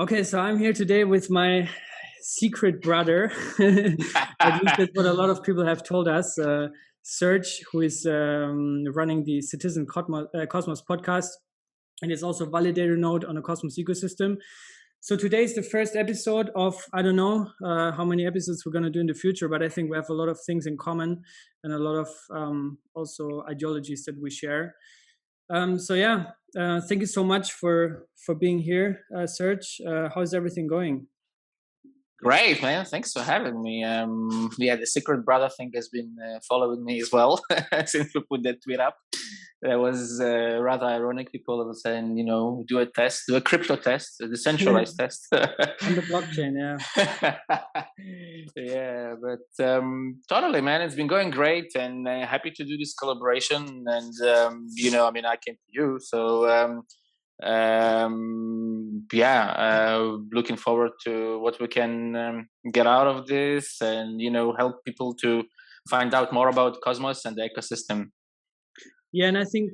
Okay, so I'm here today with my secret brother. At least that's what a lot of people have told us. Serge, who is running the Citizen Cosmos podcast, and is also validator node on the Cosmos ecosystem. So today is the first episode of, I don't know how many episodes we're going to do in the future, but I think we have a lot of things in common and a lot of also ideologies that we share. Thank you so much for being here, Serge. How's everything going? Great, man. Thanks for having me. The secret brother thing has been following me as well since we put that tweet up. That was rather ironic. People all of a sudden, do a crypto test, a decentralized test. On the blockchain, yeah. Yeah, but totally, man. It's been going great and happy to do this collaboration. And, I came to you. So, looking forward to what we can get out of this and help people to find out more about Cosmos and the ecosystem. Yeah, and I think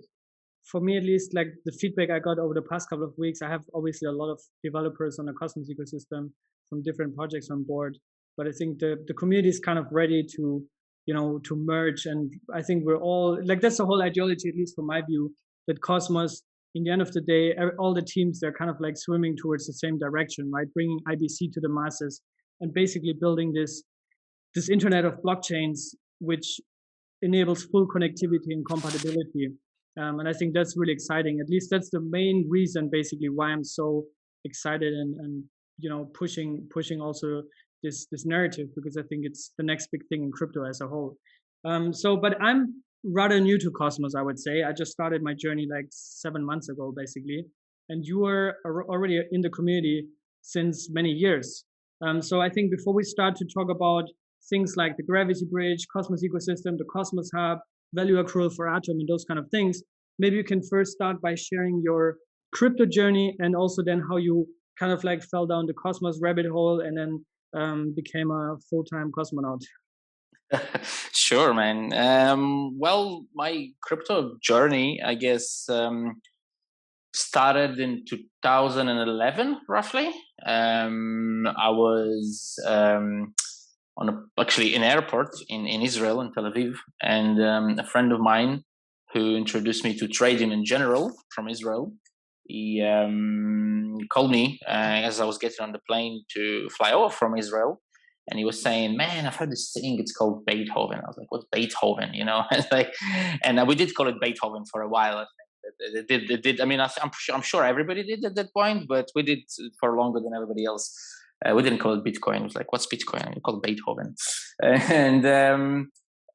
for me at least, like the feedback I got over the past couple of weeks, I have obviously a lot of developers on the Cosmos ecosystem from different projects on board, but I think the community is kind of ready to to merge, and I think we're all like, that's the whole ideology, at least from my view, that Cosmos, in the end of the day, all the teams, they're kind of like swimming towards the same direction, right? Bringing IBC to the masses and basically building this internet of blockchains, which enables full connectivity and compatibility. And I think that's really exciting. At least that's the main reason, basically, why I'm so excited and pushing also this narrative, because I think it's the next big thing in crypto as a whole. But I'm rather new to Cosmos, I would say. I just started my journey like 7 months ago, basically. And you were already in the community since many years. So I think before we start to talk about things like the Gravity Bridge, Cosmos ecosystem, the Cosmos Hub, value accrual for Atom, and those kind of things, maybe you can first start by sharing your crypto journey, and also then how you kind of like fell down the Cosmos rabbit hole and then became a full-time cosmonaut. Sure, man. Well, my crypto journey, I guess, started in 2011, roughly. I was actually in an airport in Israel, in Tel Aviv, and a friend of mine who introduced me to trading in general from Israel, he called me as I was getting on the plane to fly over from Israel. And he was saying, "Man, I've heard this thing. It's called Beethoven." I was like, "What's Beethoven?" And we did call it Beethoven for a while. I think it did. I mean, I'm sure everybody did at that point, but we did for longer than everybody else. We didn't call it Bitcoin. It was like, "What's Bitcoin?" We called it Beethoven.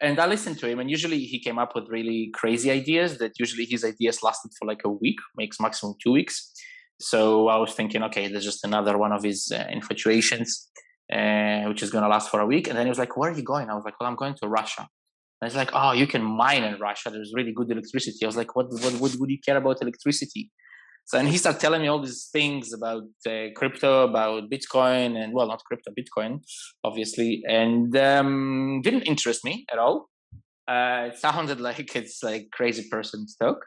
And I listened to him, and usually he came up with really crazy ideas. That usually his ideas lasted for like a week, makes maximum 2 weeks. So I was thinking, okay, there's just another one of his infatuations. Which is going to last for a week. And then he was like, "Where are you going?" I was like, "Well, I'm going to Russia." And he's like, "Oh, you can mine in Russia. There's really good electricity." I was like, what would you care about electricity? So, and he started telling me all these things about crypto, about Bitcoin, and well, not crypto, Bitcoin, obviously, and didn't interest me at all. It sounded like it's like crazy person's talk.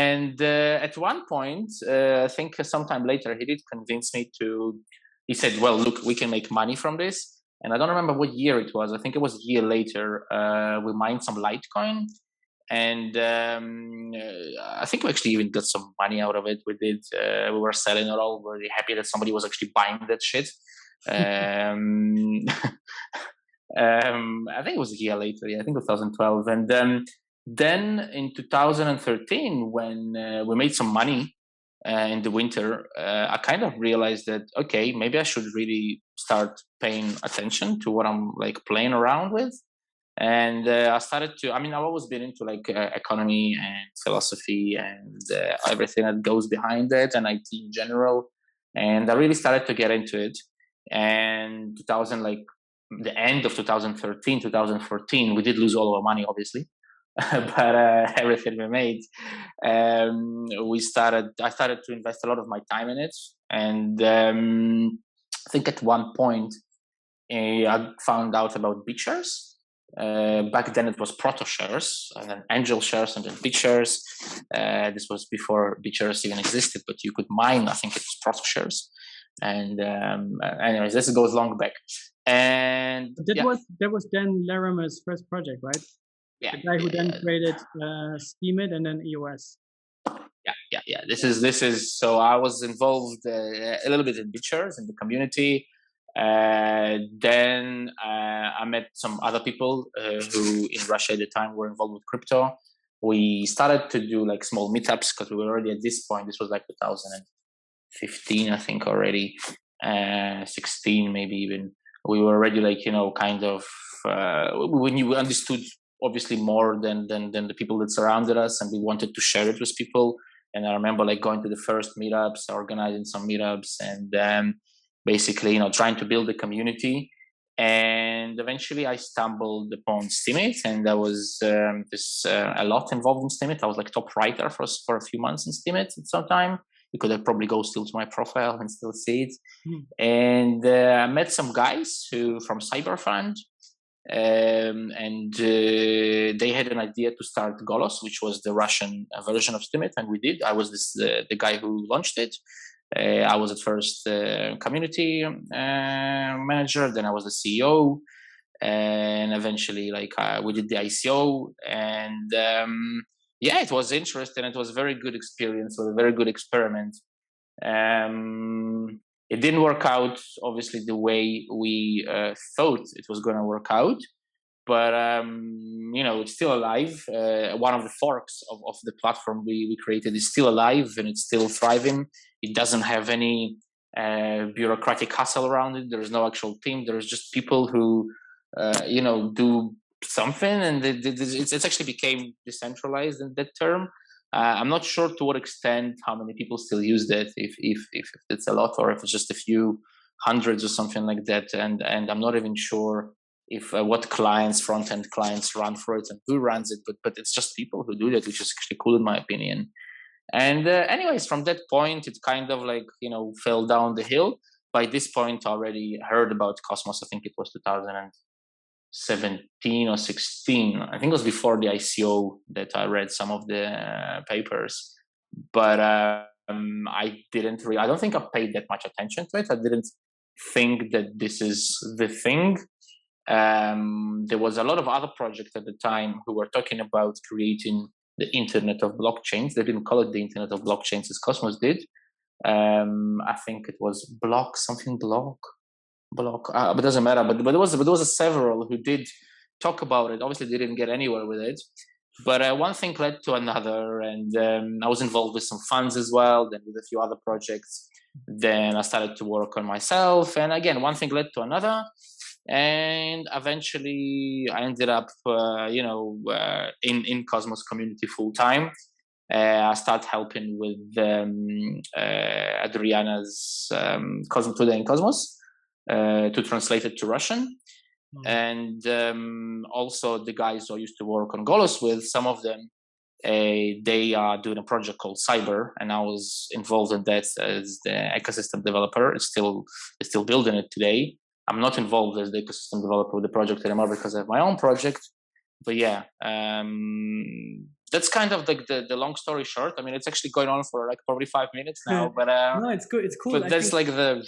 And at one point, I think sometime later, he did convince me to. He said, "Well, look, we can make money from this." And I don't remember what year it was. I think it was a year later. We mined some litecoin. And I think we actually even got some money out of it. We did. We were selling it all. We were really happy that somebody was actually buying that shit. I think it was a year later. Yeah, I think 2012. And then in 2013, when we made some money, in the winter, I kind of realized that, okay, maybe I should really start paying attention to what I'm like playing around with. And I started to, I've always been into like economy and philosophy and everything that goes behind it, and IT in general. And I really started to get into it. And the end of 2013, 2014, we did lose all our money, obviously. But everything we made, I started to invest a lot of my time in it. And I think at one point I found out about BitShares. Back then it was proto shares, and then angel shares, and then BitShares. This was before BitShares even existed, but you could mine. I think it was proto shares. And anyways, this goes long back. And that was then Larimer's first project, right? Yeah, the guy who then created Steemit and then EOS. Yeah. This is. So I was involved a little bit in BitShares in the community. Then I met some other people who in Russia at the time were involved with crypto. We started to do like small meetups because we were already at this point. This was like 2015, I think already, 16 maybe even. We were already like, you know, kind of when you understood obviously more than the people that surrounded us, and we wanted to share it with people. And I remember like going to the first meetups, organizing some meetups, and basically, you know, trying to build a community. And eventually I stumbled upon Steemit, and I was a lot involved in Steemit. I was like top writer for a few months in Steemit at some time. You could probably go still to my profile and still see it. And I met some guys who from Cyberfund, and they had an idea to start Golos, which was the Russian version of Steemit, and we did. I was the guy who launched it. I was at first community manager, then I was the CEO, and eventually like we did the ICO, and yeah, it was interesting. It was a very good experience, or a very good experiment. It didn't work out obviously the way we thought it was going to work out, but you know, it's still alive. One of the forks of the platform we created is still alive, and it's still thriving. It doesn't have any bureaucratic hassle around it. There's no actual team. There's just people who you know, do something, and it's actually became decentralized in that term. I'm not sure to what extent, how many people still use that, if it's a lot, or if it's just a few hundreds or something like that. And I'm not even sure if what clients, front-end clients run for it and who runs it, but it's just people who do that, which is actually cool in my opinion. And anyways, from that point, it kind of like, you know, fell down the hill. By this point, I already heard about Cosmos. I think it was 2017 or 16. I think it was before the ICO that I read some of the papers. But I don't think I paid that much attention to it. I didn't think that this is the thing. There was a lot of other projects at the time who were talking about creating the Internet of Blockchains. They didn't call it the Internet of Blockchains as Cosmos did. I think it was Block, but it doesn't matter. But there was several who did talk about it. Obviously, they didn't get anywhere with it. But one thing led to another, and I was involved with some funds as well, then with a few other projects. Then I started to work on myself, and again, one thing led to another. And eventually I ended up, in Cosmos community full time. I started helping with Adriana's Cosmos Today in Cosmos to translate it to Russian. And also the guys who I used to work on Golos with, some of them, they are doing a project called Cyber, and I was involved in that as the ecosystem developer. It's still building it today. I'm not involved as the ecosystem developer with the project anymore because I have my own project. But yeah, that's kind of like the long story short. I mean, it's actually going on for like probably 5 minutes now. But no, it's good. It's cool. But that's like the.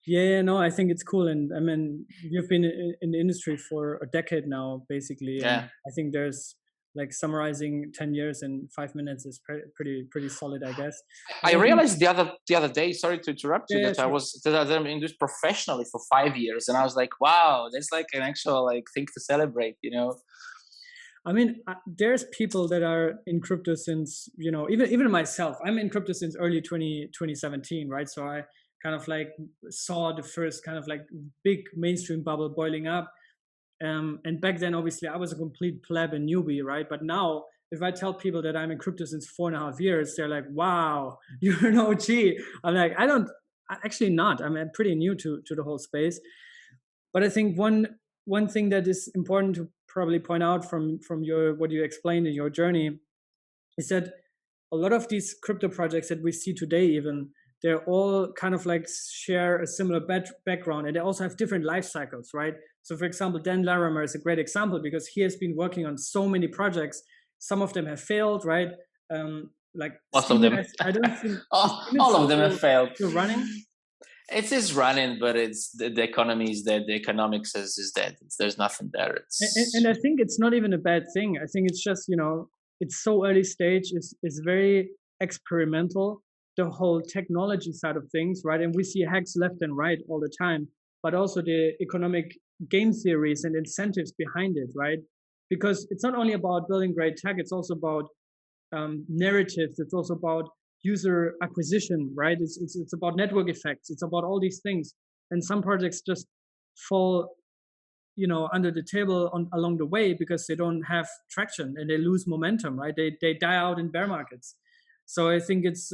Yeah, no, I think it's cool. And I mean, you've been in the industry for a decade now, basically. Yeah. And I think there's like summarizing 10 years in 5 minutes is pretty solid, I guess. I realized the other day, sorry to interrupt you, that sure. I'm in this professionally for 5 years, and I was like, wow, that's like an actual like thing to celebrate, you know. I mean, there's people that are in crypto since, you know, even myself. I'm in crypto since early 2017, right? So I kind of like saw the first kind of like big mainstream bubble boiling up. And back then, obviously, I was a complete pleb and newbie, right? But now, if I tell people that I'm in crypto since 4.5 years, they're like, wow, you're an OG. I'm like, actually not. I'm pretty new to the whole space. But I think one thing that is important to probably point out from what you explained in your journey is that a lot of these crypto projects that we see today, even, they're all kind of like share a similar background, and they also have different life cycles, right? So for example, Dan Larimer is a great example because he has been working on so many projects. Some of them have failed, right? Like most of them. I don't think all of them have failed. Still running. It is running, but it's the economy is dead. The economics is dead. There's nothing there. And I think it's not even a bad thing. I think it's just, it's so early stage. It's very experimental, the whole technology side of things, right? And we see hacks left and right all the time, but also the economic game theories and incentives behind it, right? Because it's not only about building great tech, it's also about narratives. It's also about user acquisition, right? It's about network effects. It's about all these things. And some projects just fall, under the table along the way because they don't have traction and they lose momentum, right? They die out in bear markets. So I think it's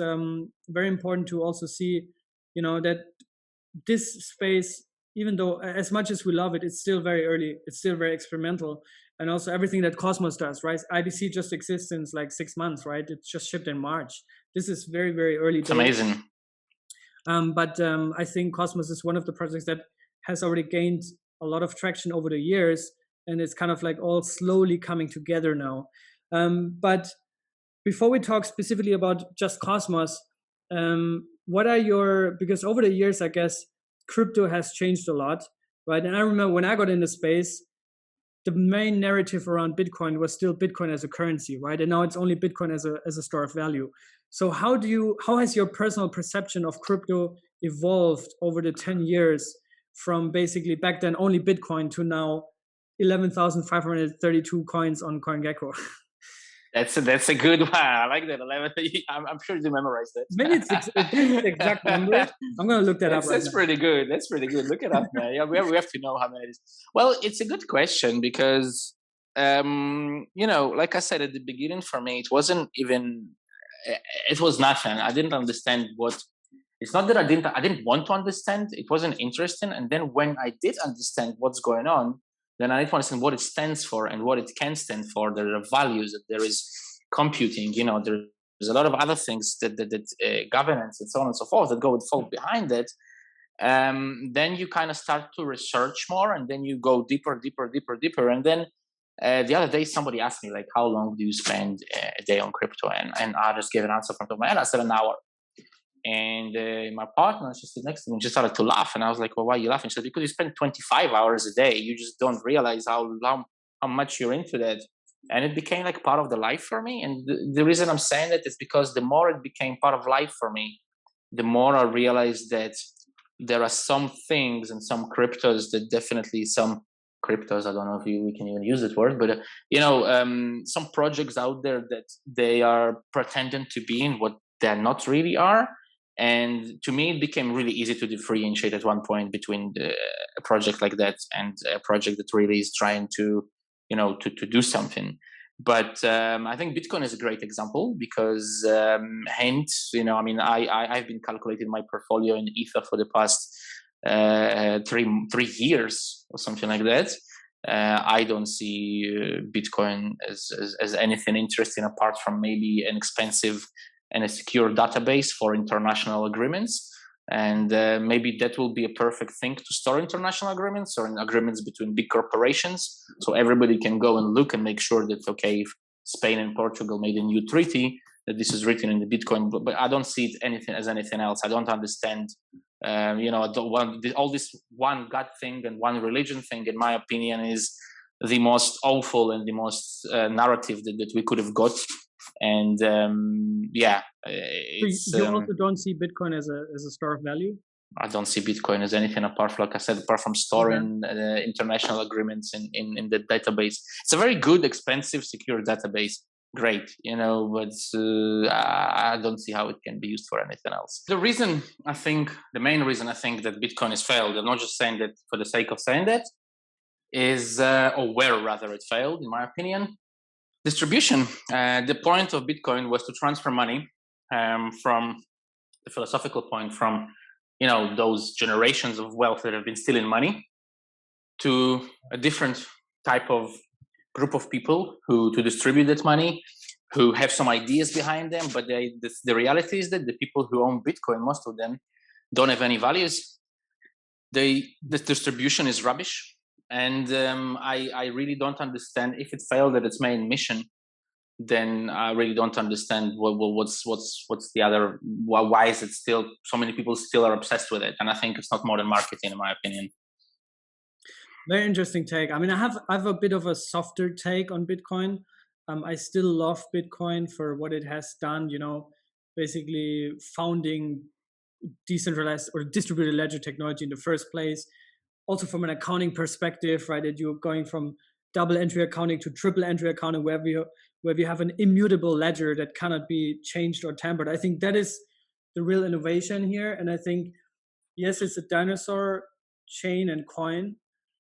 very important to also see, that this space, even though as much as we love it, it's still very early. It's still very experimental. And also everything that Cosmos does, right? IBC just exists since like 6 months, right? It's just shipped in March. This is very, very early. It's amazing. But I think Cosmos is one of the projects that has already gained a lot of traction over the years. And it's kind of like all slowly coming together now. But before we talk specifically about just Cosmos, because over the years, I guess, crypto has changed a lot, right? And I remember when I got in the space, the main narrative around Bitcoin was still Bitcoin as a currency, right? And now it's only Bitcoin as a store of value. So how has your personal perception of crypto evolved over the 10 years from basically back then only Bitcoin to now 11,532 coins on CoinGecko? That's a good one. I like that. 11. I'm sure you memorized that. Maybe it's the exact number. I'm going to look that up. That's pretty good. That's pretty good. Look it up, man. Yeah, we have to know how many it is. Well, it's a good question because, like I said at the beginning, for me, it wasn't even. It was nothing. I didn't understand what. It's not that I didn't want to understand. It wasn't interesting. And then when I did understand what's going on, then I need to understand what it stands for and what it can stand for. There are values, that there is computing, there's a lot of other things that governance and so on and so forth that go and fall behind it. Then you kind of start to research more and then you go deeper. And then the other day somebody asked me, like, how long do you spend a day on crypto? And I just gave an answer from the top of my head. I said an hour. And my partner, she stood next to me and she started to laugh. And I was like, well, why are you laughing? She said, because you spend 25 hours a day. You just don't realize how much you're into that. And it became like part of the life for me. And the reason I'm saying that is because the more it became part of life for me, the more I realized that there are some things and some cryptos that definitely some cryptos, I don't know if we can even use that word, but some projects out there that they are pretending to be in what they're not really are. And to me, it became really easy to differentiate at one point between a project like that and a project that really is trying to, to do something. But I think Bitcoin is a great example because, I've been calculating my portfolio in Ether for the past 3 years or something like that. I don't see Bitcoin as anything interesting apart from maybe an expensive and a secure database for international agreements. And maybe that will be a perfect thing to store international agreements or in agreements between big corporations. So everybody can go and look and make sure that, okay, if Spain and Portugal made a new treaty, that this is written in the Bitcoin. But I don't see it anything else. I don't understand, all this one God thing and one religion thing, in my opinion, is the most awful and the most narrative that we could have got. And you also don't see Bitcoin as a store of value? I don't see Bitcoin as anything apart from storing international agreements in the database. It's a very good, expensive, secure database. Great, but I don't see how it can be used for anything else. The main reason I think that Bitcoin has failed, I'm not just saying that for the sake of saying that, is, or where rather it failed, in my opinion, distribution. The point of Bitcoin was to transfer money from the philosophical point from, those generations of wealth that have been stealing money to a different type of group of people to distribute that money, who have some ideas behind them. But the reality is that the people who own Bitcoin, most of them don't have any values. The distribution is rubbish. And I really don't understand if it failed at its main mission. Then I really don't understand what's the other. Why is it still so many people still are obsessed with it? And I think it's not modern marketing, in my opinion. Very interesting take. I mean, I have a bit of a softer take on Bitcoin. I still love Bitcoin for what it has done. You know, basically founding decentralized or distributed ledger technology in the first place. Also from an accounting perspective, right? That you're going from double entry accounting to triple entry accounting, where we have an immutable ledger that cannot be changed or tampered. I think that is the real innovation here. And I think, yes, it's a dinosaur chain and coin,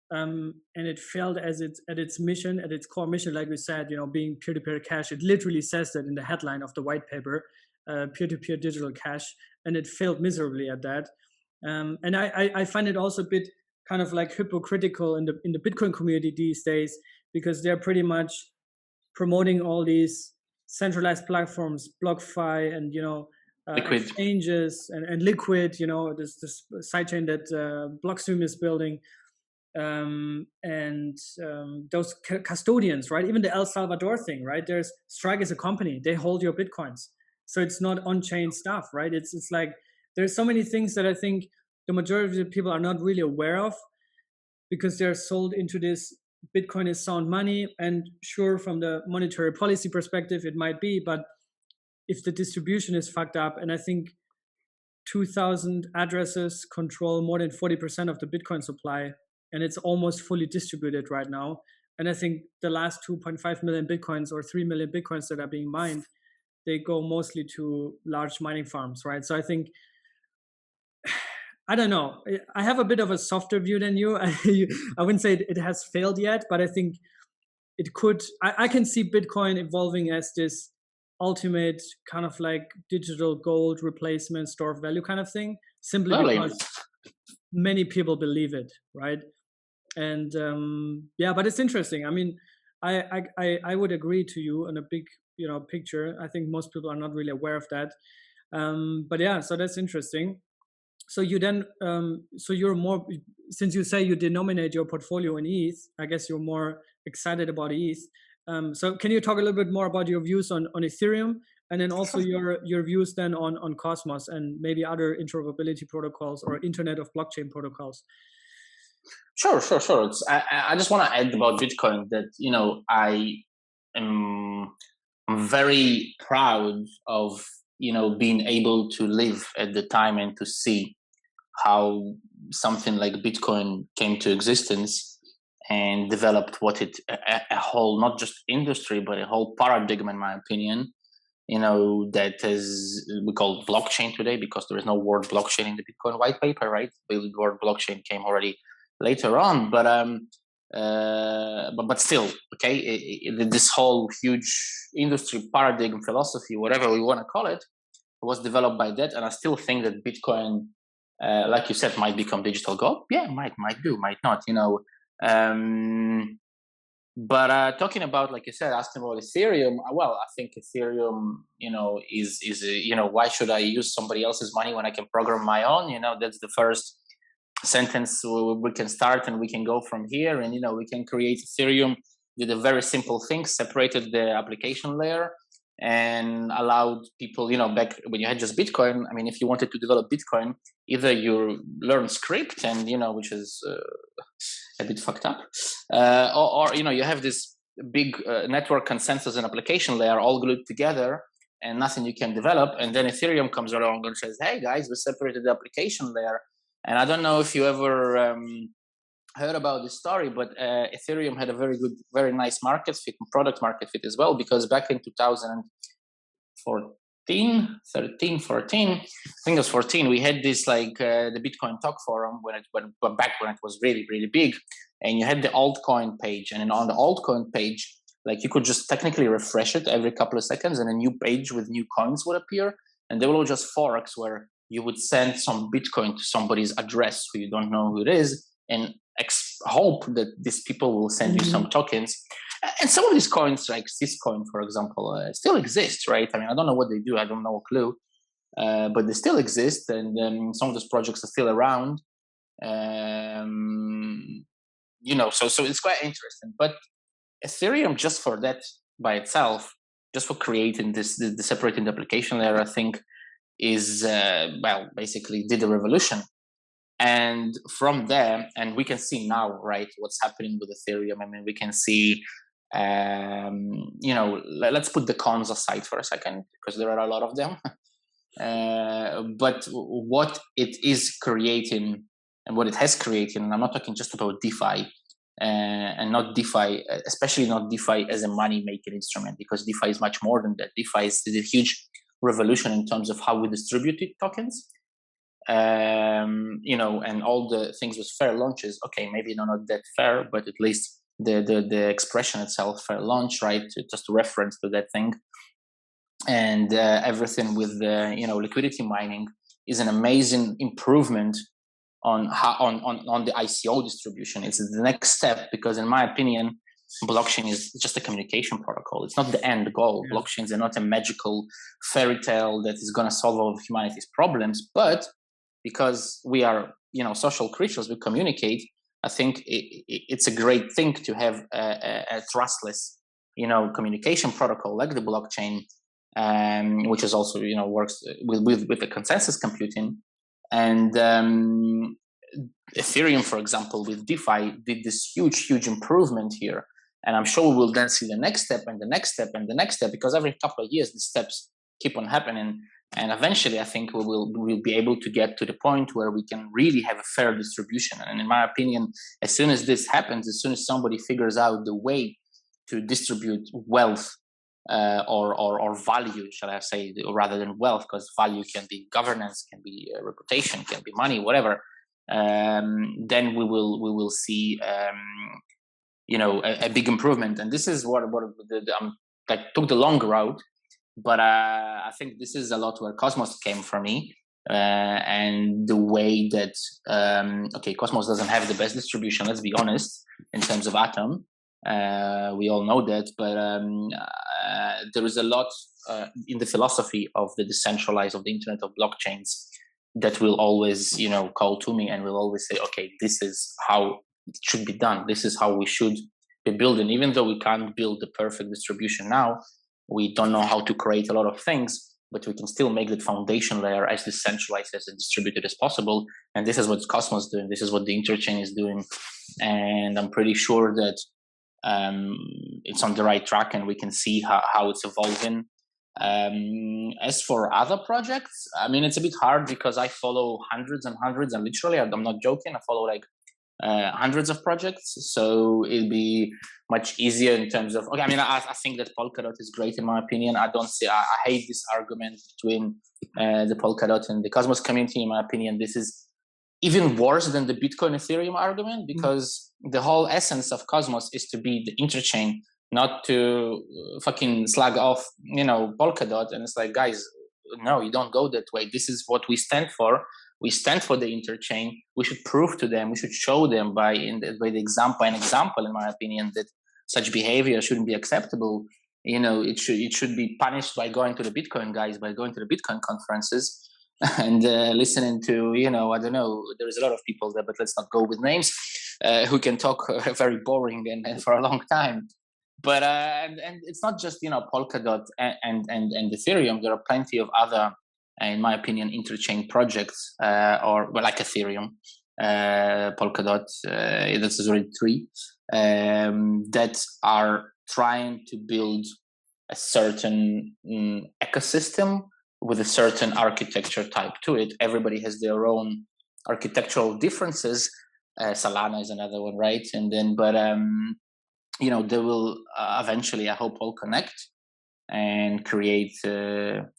and it failed at its mission, at its core mission, like we said, you know, being peer-to-peer cash. It literally says that in the headline of the white paper, peer-to-peer digital cash, and it failed miserably at that. And I find it also a bit kind of like hypocritical in the Bitcoin community these days, because they're pretty much promoting all these centralized platforms, BlockFi, and you know, exchanges and Liquid. You know, this sidechain that Blockstream is building. Those custodians, right? Even the El Salvador thing, right? There's Strike is a company; they hold your bitcoins, so it's not on-chain stuff, right? It's like there's so many things that I think the majority of the people are not really aware of, because they're sold into this Bitcoin is sound money. And sure, from the monetary policy perspective, it might be, but if the distribution is fucked up, and I think 2,000 addresses control more than 40% of the Bitcoin supply, and it's almost fully distributed right now. And I think the last 2.5 million Bitcoins or 3 million Bitcoins that are being mined, they go mostly to large mining farms, right? So I think, I don't know, I have a bit of a softer view than you. I wouldn't say it has failed yet, but I think it could. I can see Bitcoin evolving as this ultimate kind of like digital gold replacement, store of value kind of thing, simply because many people believe it, right? And yeah, but it's interesting. I mean, I would agree to you on a big, you know, picture. I think most people are not really aware of that. But yeah, so that's interesting. So you then, so you're more, since you say you denominate your portfolio in ETH, I guess you're more excited about ETH. So can you talk a little bit more about your views on Ethereum, and then also your views then on Cosmos and maybe other interoperability protocols or Internet of Blockchain protocols? Sure. I just want to add about Bitcoin that, you know, I'm very proud of, you know, being able to live at the time and to see how something like Bitcoin came to existence and developed what a whole, not just industry, but a whole paradigm, in my opinion, you know, that is, we call blockchain today, because there is no word blockchain in the Bitcoin white paper, right? The word blockchain came already later on, but still, okay, this whole huge industry paradigm, philosophy, whatever we want to call it, was developed by that. And I still think that Bitcoin, like you said, might become digital gold. Yeah, might do, might not, you know. But talking about, like you said, asking about Ethereum, well, I think Ethereum, you know, is you know, why should I use somebody else's money when I can program my own? You know, that's the first sentence we can start, and we can go from here. And, you know, we can create Ethereum, did a very simple thing, separated the application layer and allowed people, you know, back when you had just Bitcoin, I mean, if you wanted to develop Bitcoin, either you learn script, and, you know, which is a bit fucked up, or, you know, you have this big network consensus and application layer all glued together and nothing you can develop. And then Ethereum comes along and says, hey guys, we separated the application layer. And I don't know if you ever heard about this story, but Ethereum had a very nice market fit, product market fit as well, because back in 2014, 13, 14, I think it was 14, we had this like the Bitcoin Talk forum back when it was really, really big, and you had the altcoin page, and then on the altcoin page, like you could just technically refresh it every couple of seconds, and a new page with new coins would appear, and they were all just forks where you would send some Bitcoin to somebody's address who you don't know who it is, and hope that these people will send you some tokens. And some of these coins, like Syscoin, for example, still exist, right? I mean, I don't know what they do. I don't know a clue. But they still exist, and some of those projects are still around. so it's quite interesting. But Ethereum, just for that by itself, just for creating the separating the application layer, I think is basically did a revolution. And from there, and we can see now, right, what's happening with Ethereum. I mean, we can see, let's put the cons aside for a second, because there are a lot of them. But what it is creating and what it has created, and I'm not talking just about DeFi, and not DeFi, especially not DeFi as a money-making instrument, because DeFi is much more than that. DeFi is a huge revolution in terms of how we distribute tokens. And all the things with fair launches. Okay, maybe not that fair, but at least the expression itself, fair launch, right? Just a reference to that thing. And everything with the liquidity mining is an amazing improvement on the ICO distribution. It's the next step, because in my opinion, blockchain is just a communication protocol. It's not the end goal. Yeah. Blockchains are not a magical fairy tale that is going to solve all of humanity's problems, but because we are, social creatures, we communicate. I think it's a great thing to have a trustless, communication protocol like the blockchain, which is also, works with the consensus computing. And Ethereum, for example, with DeFi, did this huge improvement here. And I'm sure we will then see the next step and the next step and the next step, because every couple of years the steps keep on happening. And eventually, I think we'll be able to get to the point where we can really have a fair distribution. And in my opinion, as soon as this happens, as soon as somebody figures out the way to distribute wealth or value, shall I say, rather than wealth, because value can be governance, can be reputation, can be money, whatever. Then we will see, a big improvement. And this is what took the long route. But I think this is a lot where Cosmos came from me, and the way that Cosmos doesn't have the best distribution. Let's be honest, in terms of Atom, we all know that. But there is a lot in the philosophy of the decentralized, of the internet of blockchains, that will always call to me and will always say, okay, this is how it should be done. This is how we should be building. Even though we can't build the perfect distribution now. We don't know how to create a lot of things, but we can still make that foundation layer as decentralized, as distributed as possible. And this is what Cosmos is doing. This is what the interchain is doing. And I'm pretty sure that it's on the right track, and we can see how it's evolving. As for other projects, I mean, it's a bit hard because I follow hundreds and hundreds, and literally, I'm not joking, I follow like hundreds of projects, so it'll be much easier in terms of I think that Polkadot is great in my opinion. I hate this argument between the Polkadot and the Cosmos community. In my opinion, this is even worse than the Bitcoin Ethereum argument, because the whole essence of Cosmos is to be the interchain, not to fucking slug off Polkadot. And it's like, guys, no, you don't go that way. This is what we stand for. We stand for the interchain. We should prove to them, we should show them by an example, in my opinion, that such behavior shouldn't be acceptable. It should be punished by going to the Bitcoin guys, by going to the Bitcoin conferences and listening to, I don't know, there's a lot of people there, but let's not go with names, who can talk very boring and for a long time. But and it's not just Polkadot and Ethereum. There are plenty of other, in my opinion, interchain projects, like Ethereum, Polkadot, that's already 3, that are trying to build a certain ecosystem with a certain architecture type to it. Everybody has their own architectural differences. Solana is another one, right? And then, but they will eventually, I hope, all connect and create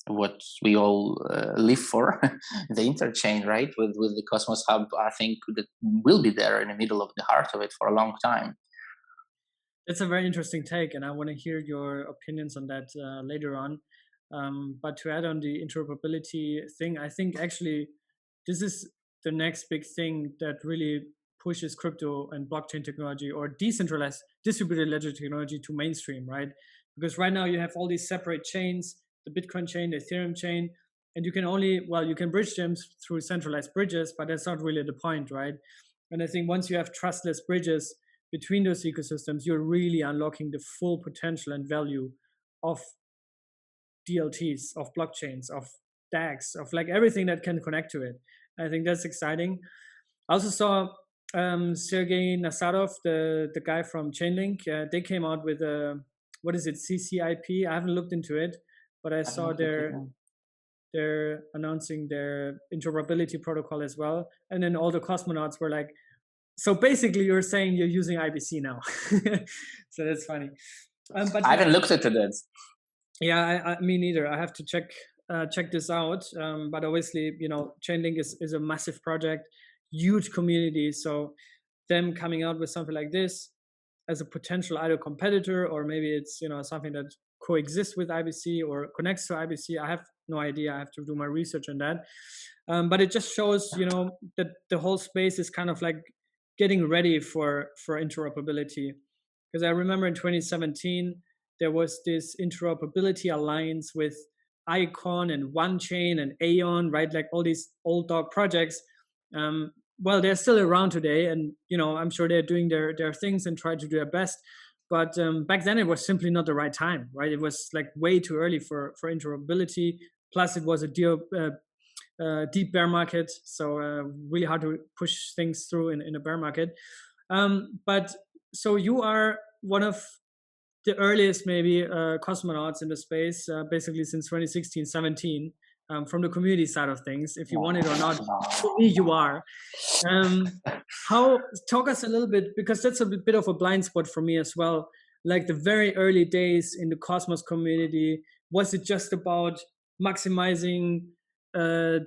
what we all live for, the interchain, right? With the Cosmos Hub, I think that will be there in the middle of the heart of it for a long time. It's a very interesting take, and I want to hear your opinions on that later on. But to add on the interoperability thing, I think actually this is the next big thing that really pushes crypto and blockchain technology or decentralized distributed ledger technology to mainstream, right? Because right now you have all these separate chains, the Bitcoin chain, the Ethereum chain, and you can bridge them through centralized bridges, but that's not really the point, right? And I think once you have trustless bridges, between those ecosystems, you're really unlocking the full potential and value of DLTs, of blockchains, of DAGs, of like everything that can connect to it. I think that's exciting. I also saw Sergey Nasarov, the guy from Chainlink. They came out with a, what is it, CCIP? I haven't looked into it, but I saw they're announcing their interoperability protocol as well. And then all the cosmonauts were like, so basically you're saying you're using IBC now. So that's funny. But I haven't looked into that. Yeah, me neither. I have to check this out. But obviously, you know, Chainlink is a massive project, huge community. So them coming out with something like this as a potential either competitor, or maybe it's, you know, something that coexists with IBC or connects to IBC. I have no idea. I have to do my research on that. But it just shows, you know, that the whole space is kind of like getting ready for interoperability. Because I remember in 2017, there was this interoperability alliance with Icon and OneChain and Aeon, right? Like all these old dog projects. Well, they're still around today, and you know, I'm sure they're doing their things and try to do their best. But back then, it was simply not the right time, right? It was like way too early for interoperability. Plus, it was a deep bear market, so really hard to push things through in a bear market. But so you are one of the earliest maybe cosmonauts in the space, basically since 2016, 17. From the community side of things, if you want it or not, for me you are. Talk us a little bit, because that's a bit of a blind spot for me as well. Like the very early days in the Cosmos community, was it just about maximizing the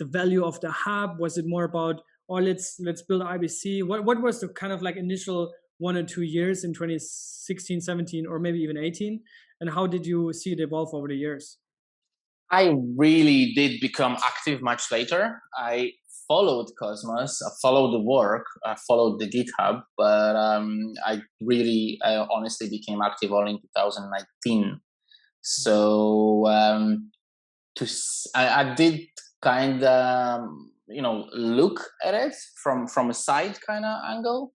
value of the hub? Was it more about, or let's build IBC? What was the kind of like initial 1 or 2 years in 2016, 17, or maybe even 18? And how did you see it evolve over the years? I really did become active much later. I followed Cosmos, I followed the work, I followed the GitHub, but I really honestly became active only in 2019. So I did kind of, you know, look at it from a side kind of angle.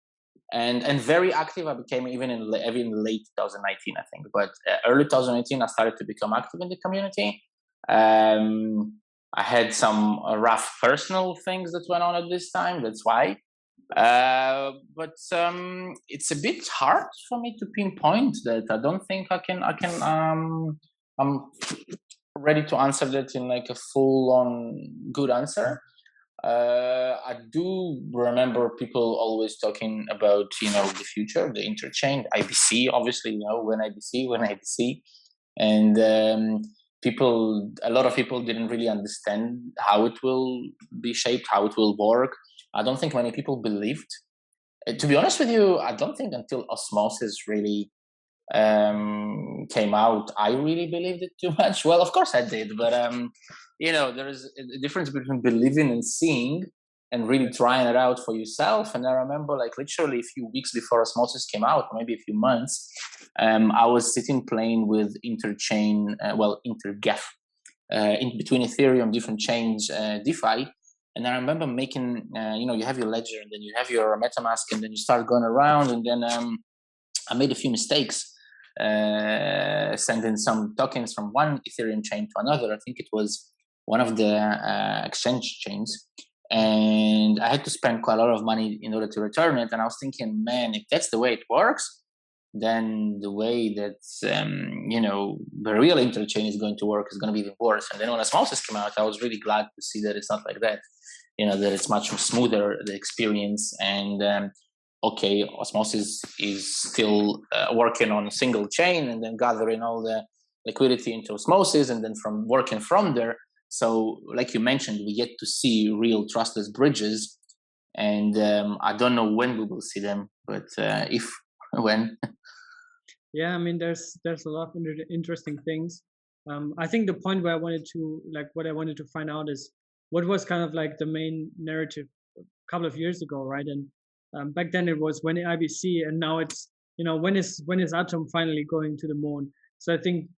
And very active I became even in late 2019, I think. But early 2018, I started to become active in the community. I had some rough personal things that went on at this time. That's why. But it's a bit hard for me to pinpoint that. I don't think I can. I'm ready to answer that in like a full-on good answer. I do remember people always talking about, you know, the future, the interchain, IBC, obviously, you know, when IBC. And a lot of people didn't really understand how it will be shaped, how it will work. I don't think many people believed. To be honest with you, I don't think until Osmosis really came out, I really believed it too much. Well, of course I did, but you know, there is a difference between believing and seeing and really trying it out for yourself. And I remember, like, literally a few weeks before Osmosis came out, maybe a few months, I was sitting playing with interchain, intergaf, in between Ethereum, different chains, DeFi. And I remember making, you know, you have your ledger and then you have your MetaMask and then you start going around. And then I made a few mistakes, sending some tokens from one Ethereum chain to another. I think it was one of the exchange chains. And I had to spend quite a lot of money in order to return it. And I was thinking, man, if that's the way it works, then the way that, you know, the real interchain is going to work is going to be even worse. And then when Osmosis came out, I was really glad to see that it's not like that. You know, that it's much smoother, the experience. And okay, Osmosis is still working on a single chain and then gathering all the liquidity into Osmosis and then from working from there. So like you mentioned, we get to see real trustless bridges. And I don't know when we will see them, but when. Yeah, I mean, there's a lot of interesting things. I think the point where I wanted to find out is what was kind of like the main narrative a couple of years ago, right? And back then it was when IBC, and now it's, you know, when is Atom finally going to the moon? So I think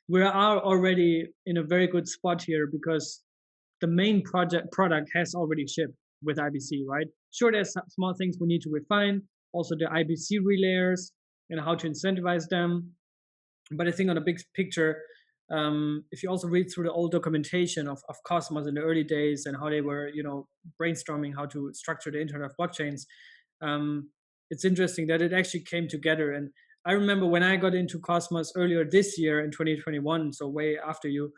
we are already in a very good spot here because the main product has already shipped with IBC, right? Sure, there's some small things we need to refine, also the IBC relayers and how to incentivize them. But I think on a big picture, if you also read through the old documentation of Cosmos in the early days and how they were, brainstorming how to structure the Internet of Blockchains, it's interesting that it actually came together. And I remember when I got into Cosmos earlier this year in 2021, so way after you,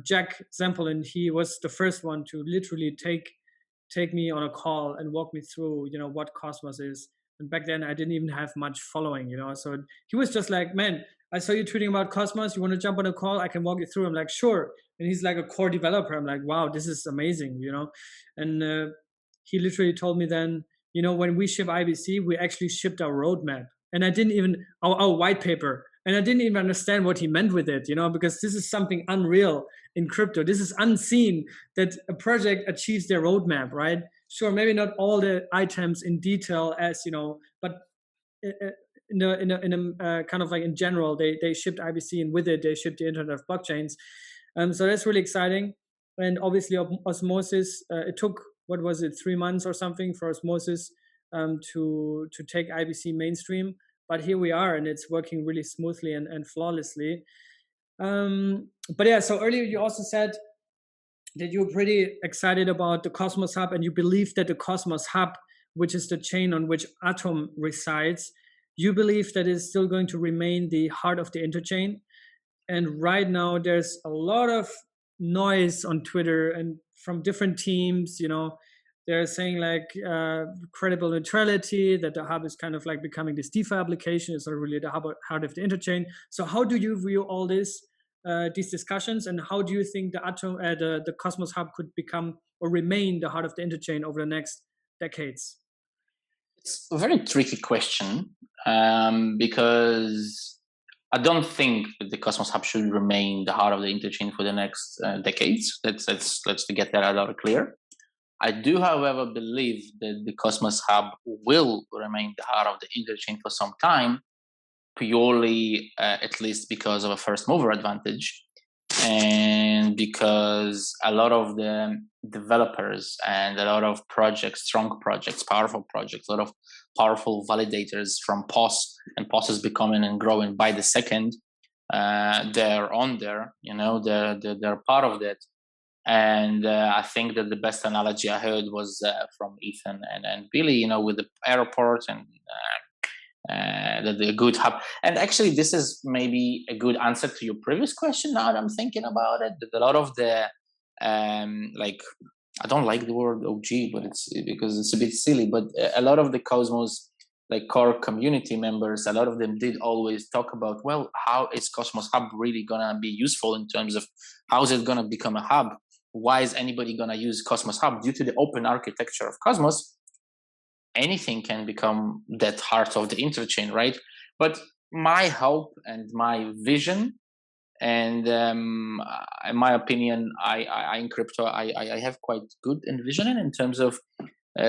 Jack Zempolin, he was the first one to literally take me on a call and walk me through, what Cosmos is. And back then I didn't even have much following, so he was just like, man, I saw you tweeting about Cosmos. You want to jump on a call? I can walk you through. I'm like, sure. And he's like a core developer. I'm like, wow, this is amazing, And he literally told me then, when we ship IBC, we actually shipped our roadmap. And I didn't even, our white paper. And I didn't even understand what he meant with it, because this is something unreal in crypto. This is unseen that a project achieves their roadmap, right? Sure, maybe not all the items in detail as, but in a kind of like in general, they shipped IBC, and with it, they shipped the Internet of Blockchains. So that's really exciting. And obviously Osmosis, it took, what was it, 3 months or something for Osmosis to take IBC mainstream. But here we are, and it's working really smoothly and flawlessly. But yeah, so earlier you also said that you're pretty excited about the Cosmos Hub, and you believe that the Cosmos Hub, which is the chain on which Atom resides, you believe that is still going to remain the heart of the interchain. And right now there's a lot of noise on Twitter and from different teams, they're saying like credible neutrality, that the hub is kind of like becoming this DeFi application. It's not really the heart of the interchain. So how do you view all this, these discussions, and how do you think the Cosmos Hub could become or remain the heart of the interchain over the next decades? It's a very tricky question because I don't think that the Cosmos Hub should remain the heart of the interchain for the next decades. Let's get that out clear. I do, however, believe that the Cosmos Hub will remain the heart of the interchain for some time, purely at least because of a first mover advantage, and because a lot of the developers and a lot of projects, strong projects, powerful projects, a lot of powerful validators from POS, and POS is becoming and growing by the second, they're on there, they're part of that. And I think that the best analogy I heard was from Ethan and Billy, with the airport and the good hub. And actually, this is maybe a good answer to your previous question. Now that I'm thinking about it, that a lot of the I don't like the word OG, but it's because it's a bit silly. But a lot of the Cosmos core community members, a lot of them did always talk about, well, how is Cosmos Hub really gonna be useful in terms of how is it gonna become a hub? Why is anybody gonna use Cosmos Hub? Due to the open architecture of Cosmos, anything can become that heart of the interchain, right? But my hope and my vision, and in my opinion, I in crypto, I have quite good envisioning in terms of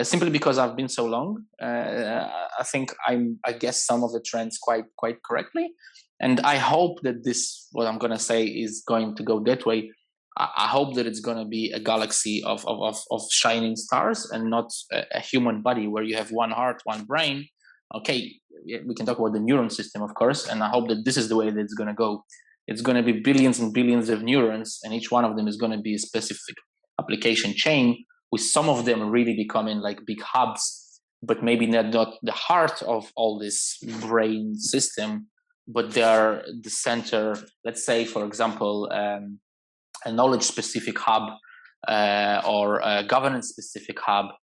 simply because I've been so long. I think I guess some of the trends quite correctly, and I hope that this, what I'm gonna say, is going to go that way. I hope that it's going to be a galaxy of shining stars and not a human body where you have one heart, one brain. Okay, we can talk about the neuron system, of course, and I hope that this is the way that it's going to go. It's going to be billions and billions of neurons, and each one of them is going to be a specific application chain, with some of them really becoming like big hubs, but maybe not the heart of all this brain system, but they are the center. Let's say, for example, a knowledge-specific hub or a governance-specific hub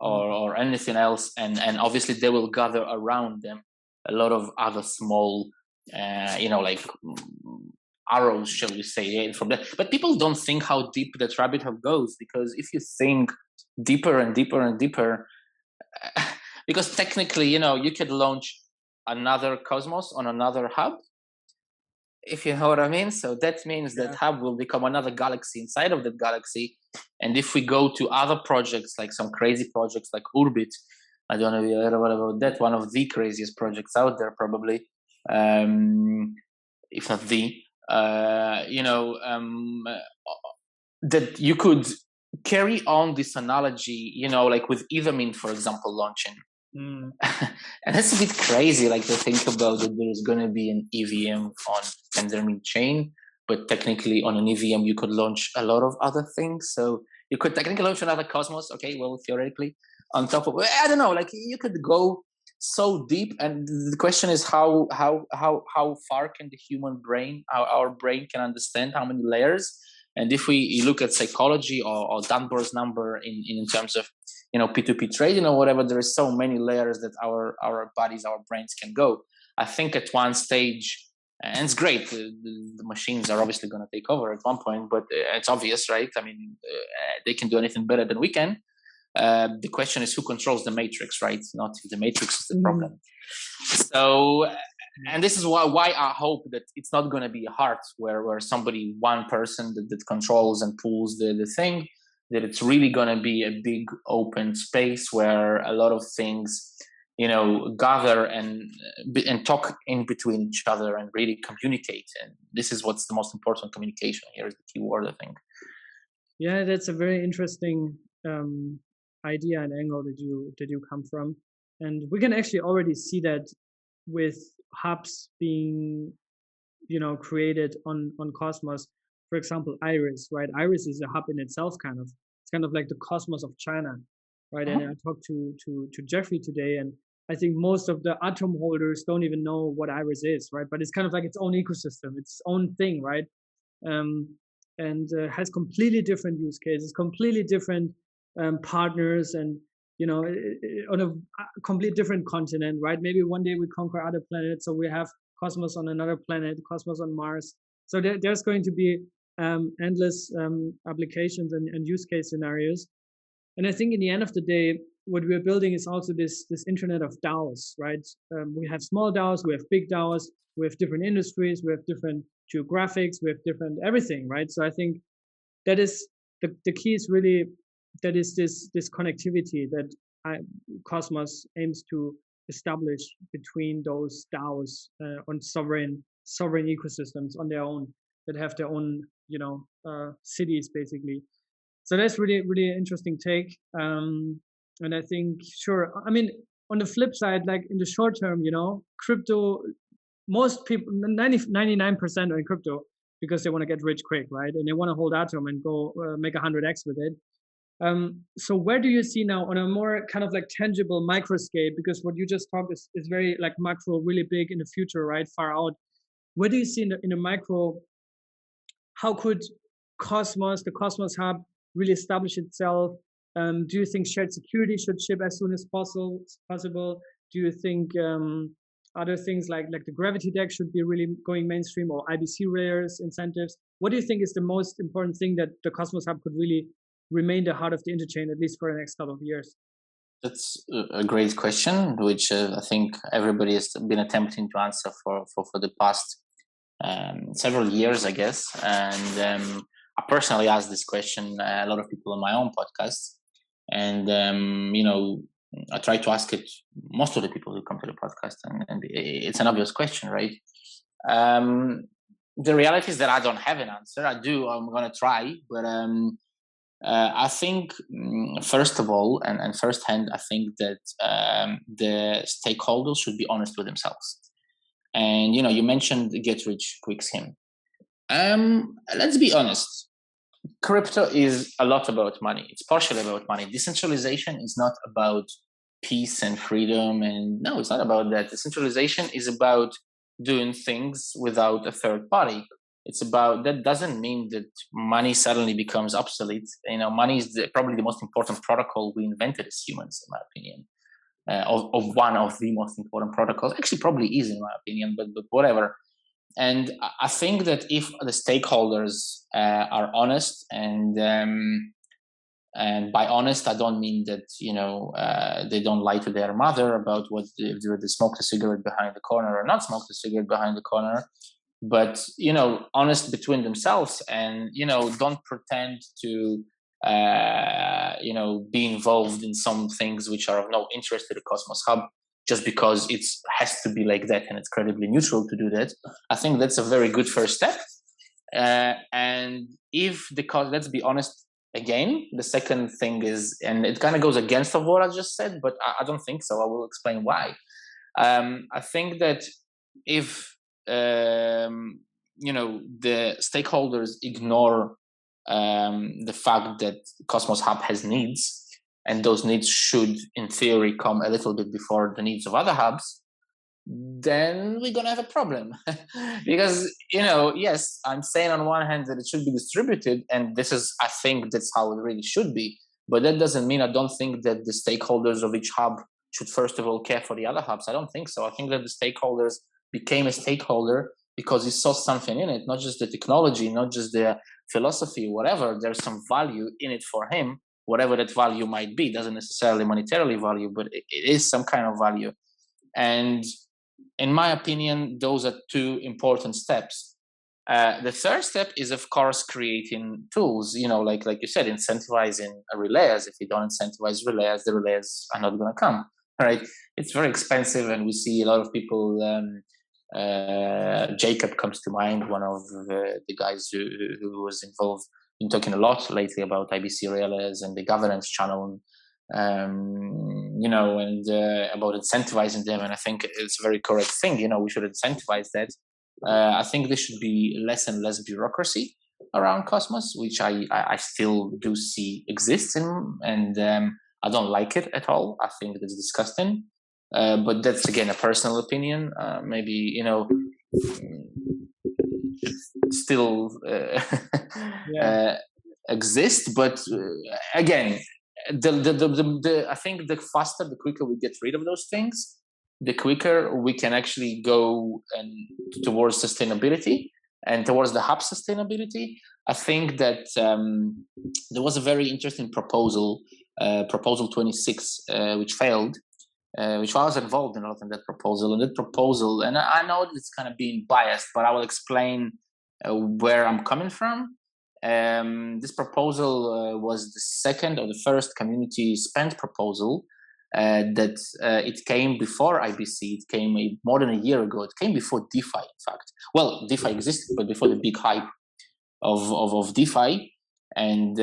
or anything else, and obviously they will gather around them a lot of other small, arrows, shall we say, from that. But people don't think how deep that rabbit hole goes, because if you think deeper and deeper and deeper, because technically, you could launch another Cosmos on another hub, if you know what I mean. So that means that hub will become another galaxy inside of that galaxy. And if we go to other projects, like some crazy projects like Urbit, I don't know if you heard about that, one of the craziest projects out there, probably, if not the, that you could carry on this analogy, like with Ethermint, for example, launching. Mm. And that's a bit crazy, like to think about that there's going to be an EVM on Tendermint chain, but technically on an EVM you could launch a lot of other things. So you could technically launch another Cosmos. Okay, well, theoretically, on top of, I don't know, like you could go so deep. And the question is how far can the human brain, our brain can understand how many layers. And if you look at psychology or Dunbar's number in terms of, you know, P2P trading or whatever, there is so many layers that our bodies, our brains can go. I think at one stage, and it's great, the machines are obviously going to take over at one point, but it's obvious, right? I mean, they can do anything better than we can. The question is who controls the matrix, right? Not if the matrix is the problem. So, and this is why I hope that it's not going to be a heart where somebody, one person that controls and pulls the thing, that it's really going to be a big open space where a lot of things, you know, gather and talk in between each other and really communicate. And this is what's the most important. Communication here is the key word, I think. Yeah, that's a very interesting idea and angle that you come from, and we can actually already see that with hubs being, you know, created on Cosmos. For example, Iris, right? Iris is a hub in itself, kind of. It's kind of like the Cosmos of China, right? And I talked to Jeffrey today, and I think most of the Atom holders don't even know what Iris is, right? But it's kind of like its own ecosystem, its own thing, right? And has completely different use cases, completely different partners, and, you know, on a completely different continent, right? Maybe one day we conquer other planets, so we have Cosmos on another planet, Cosmos on Mars. So there's going to be endless applications and use case scenarios. And I think in the end of the day, what we're building is also this internet of DAOs, right? We have small DAOs, we have big DAOs, we have different industries, we have different geographics, we have different everything, right? So I think that is the key is really that is this connectivity that Cosmos aims to establish between those DAOs on sovereign ecosystems on their own, that have their own, you know, cities basically. So that's really interesting take. And I think, sure, I mean, on the flip side, like in the short term, you know, crypto, most people, 99% are in crypto because they want to get rich quick, right? And they want to hold Atom and go make 100x with it. So where do you see now on a more kind of like tangible micro scale, because what you just talked is very like macro, really big in the future, right? Far out. Where do you see in the micro, how could the Cosmos Hub really establish itself? Do you think shared security should ship as soon as possible? Do you think other things like the Gravity Deck should be really going mainstream, or IBC rares, incentives? What do you think is the most important thing that the Cosmos Hub could really remain the heart of the interchain, at least for the next couple of years? That's a great question, which I think everybody has been attempting to answer for the past several years, I guess. And I personally asked this question a lot of people on my own podcast. And, you know, I try to ask it most of the people who come to the podcast, and it's an obvious question, right? The reality is that I don't have an answer. I'm going to try, but I think, first of all, and firsthand, I think that the stakeholders should be honest with themselves. And, you know, you mentioned the get rich quick scheme. Let's be honest. Crypto is a lot about money. It's partially about money. Decentralization is not about peace and freedom. And no, it's not about that. Decentralization is about doing things without a third party. It's about, that doesn't mean that money suddenly becomes obsolete. You know, money is probably the most important protocol we invented as humans, in my opinion. Of one of the most important protocols. Actually, probably is, in my opinion, but whatever. And I think that if the stakeholders are honest, and by honest, I don't mean that, you know, they don't lie to their mother about what they smoked a cigarette behind the corner or not smoked a cigarette behind the corner, but, you know, honest between themselves, and, you know, don't pretend to, you know, be involved in some things which are of no interest to the Cosmos Hub, just because it has to be like that and it's credibly neutral to do that. I think that's a very good first step. And if let's be honest, again, the second thing is, and it kind of goes against of what I just said, but I don't think so. I will explain why. I think that if the stakeholders ignore the fact that Cosmos Hub has needs, and those needs should, in theory, come a little bit before the needs of other hubs, then we're gonna have a problem. Because yes, I'm saying on one hand that it should be distributed, and I think that's how it really should be. But that doesn't mean I don't think that the stakeholders of each hub should first of all care for the other hubs. I don't think so. I think that the stakeholders became a stakeholder because he saw something in it, not just the technology, not just the philosophy, whatever. There's some value in it for him, whatever that value might be. It doesn't necessarily monetarily value, but it is some kind of value. And in my opinion, those are two important steps. The third step is, of course, creating tools, like you said, incentivizing relays. If you don't incentivize relays, the relays are not going to come, right? It's very expensive, and we see a lot of people. Jacob comes to mind, one of the guys who was involved in talking a lot lately about IBC relays and the governance channel, and about incentivizing them. And I think it's a very correct thing. We should incentivize that. I think there should be less and less bureaucracy around Cosmos, which I still do see exists and I don't like it at all. I think it's disgusting. But that's again a personal opinion. Maybe still exist, but again, I think the faster, the quicker we get rid of those things, the quicker we can actually go towards sustainability and towards the hub sustainability. I think that there was a very interesting proposal, Proposal 26, which failed, which I was involved in a lot in that proposal. And that proposal, and I know it's kind of being biased, but I will explain where I'm coming from. This proposal was the second or the first community spend proposal that it came before IBC. It came more than a year ago. It came before DeFi, in fact. Well, DeFi existed, but before the big hype of DeFi, and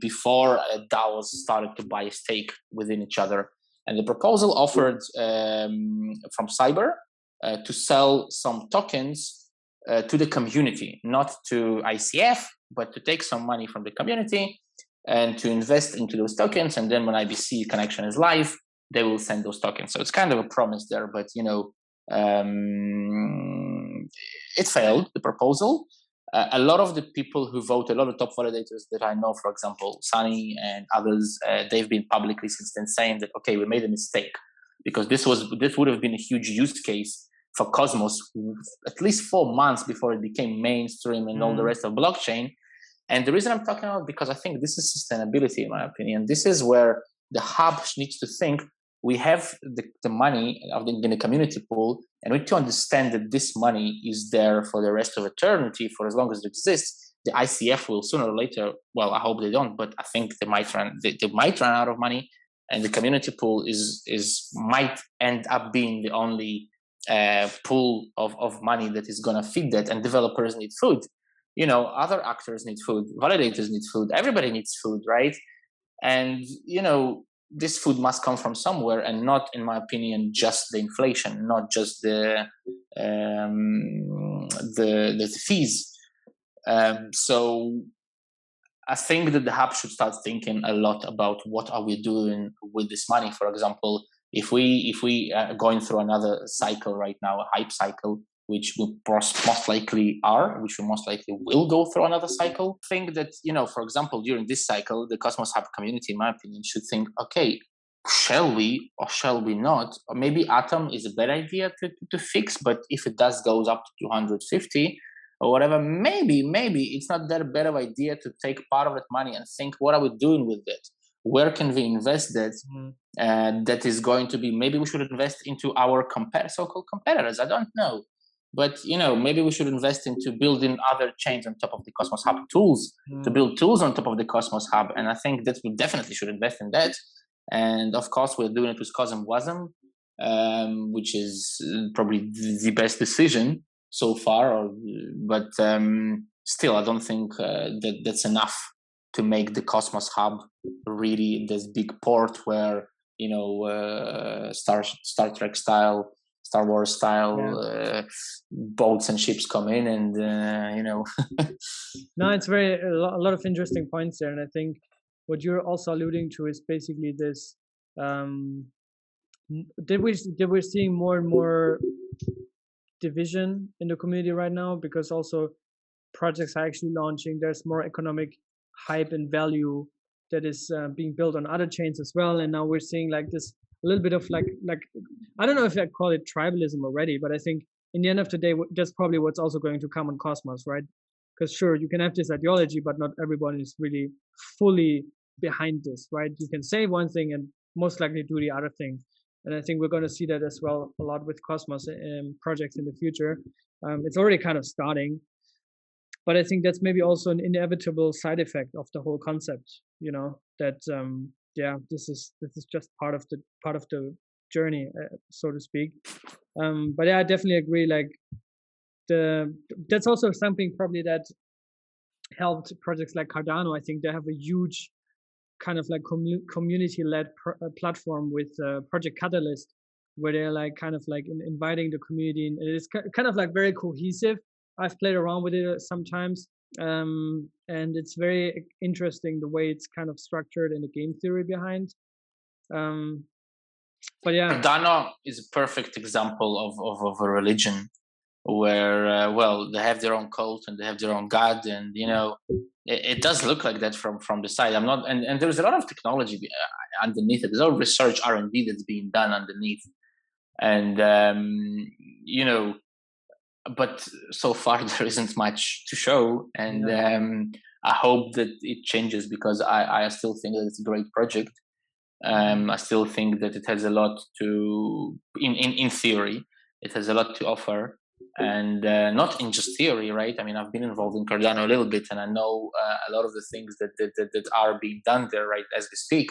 before DAOs started to buy a stake within each other. And the proposal offered from Cyber to sell some tokens to the community, not to ICF, but to take some money from the community and to invest into those tokens. And then when IBC connection is live, they will send those tokens. So it's kind of a promise there, but it failed, the proposal. A lot of the people who vote, a lot of top validators that I know, for example, Sunny and others, they've been publicly since then saying that, okay, we made a mistake, because this would have been a huge use case for Cosmos at least 4 months before it became mainstream and all the rest of blockchain. And the reason I'm talking about, because I think this is sustainability, in my opinion. This is where the hub needs to think. We have the money in the community pool, and we need to understand that this money is there for the rest of eternity, for as long as it exists. The ICF will sooner or later, well, I hope they don't, but I think they might run out of money, and the community pool might end up being the only pool of money that is going to feed that. And developers need food. Other actors need food, validators need food, everybody needs food, right? And this food must come from somewhere, and not, in my opinion, just the inflation, not just the fees. So I think that the hub should start thinking a lot about what are we doing with this money. For example, if we are going through another cycle right now, a hype cycle, which we most likely are, which we most likely will go through another cycle. I think that, for example, during this cycle, the Cosmos Hub community, in my opinion, should think, okay, shall we or shall we not? Or maybe Atom is a bad idea to fix, but if it goes up to 250 or whatever, maybe it's not that bad of idea to take part of that money and think, what are we doing with it? Where can we invest that? That is going to be, maybe we should invest into our so-called competitors. I don't know. But, maybe we should invest into building other chains on top of the Cosmos Hub, tools to build tools on top of the Cosmos Hub. And I think that we definitely should invest in that. And of course, we're doing it with CosmWasm, which is probably the best decision so far. But still, I don't think that's enough. to make the Cosmos Hub really this big port where, Star Trek style, Star Wars style boats and ships come in, and No, it's a lot of interesting points there, and I think what you're also alluding to is basically this. That we're seeing more and more division in the community right now, because also projects are actually launching. There's more economic hype and value that is being built on other chains as well, and now we're seeing like this a little bit of like I don't know if I call it tribalism already, but I think in the end of the day that's probably what's also going to come on Cosmos, right? Because sure, you can have this ideology, but not everyone is really fully behind this, right? You can say one thing and most likely do the other thing. And I think we're going to see that as well a lot with Cosmos projects in the future. It's already kind of starting, but I think that's maybe also an inevitable side effect of the whole concept. That this is just part of the journey, so to speak. But yeah, I definitely agree. Like that's also something probably that helped projects like Cardano. I think they have a huge kind of like community-led platform with Project Catalyst, where they're like kind of like inviting the community, and it's kind of like very cohesive. I've played around with it sometimes, and it's very interesting the way it's kind of structured and the game theory behind. But yeah, Cardano is a perfect example of a religion where they have their own cult and they have their own god, and it does look like that from the side. I'm not, and there's a lot of technology underneath it. There's a lot of research R&D that's being done underneath, and but so far there isn't much to show, and I hope that it changes, because I still think that it's a great project. I still think that it has a lot to, in theory, it has a lot to offer. And not in just theory, right? I mean, I've been involved in Cardano a little bit, and I know a lot of the things that are being done there, right, as we speak.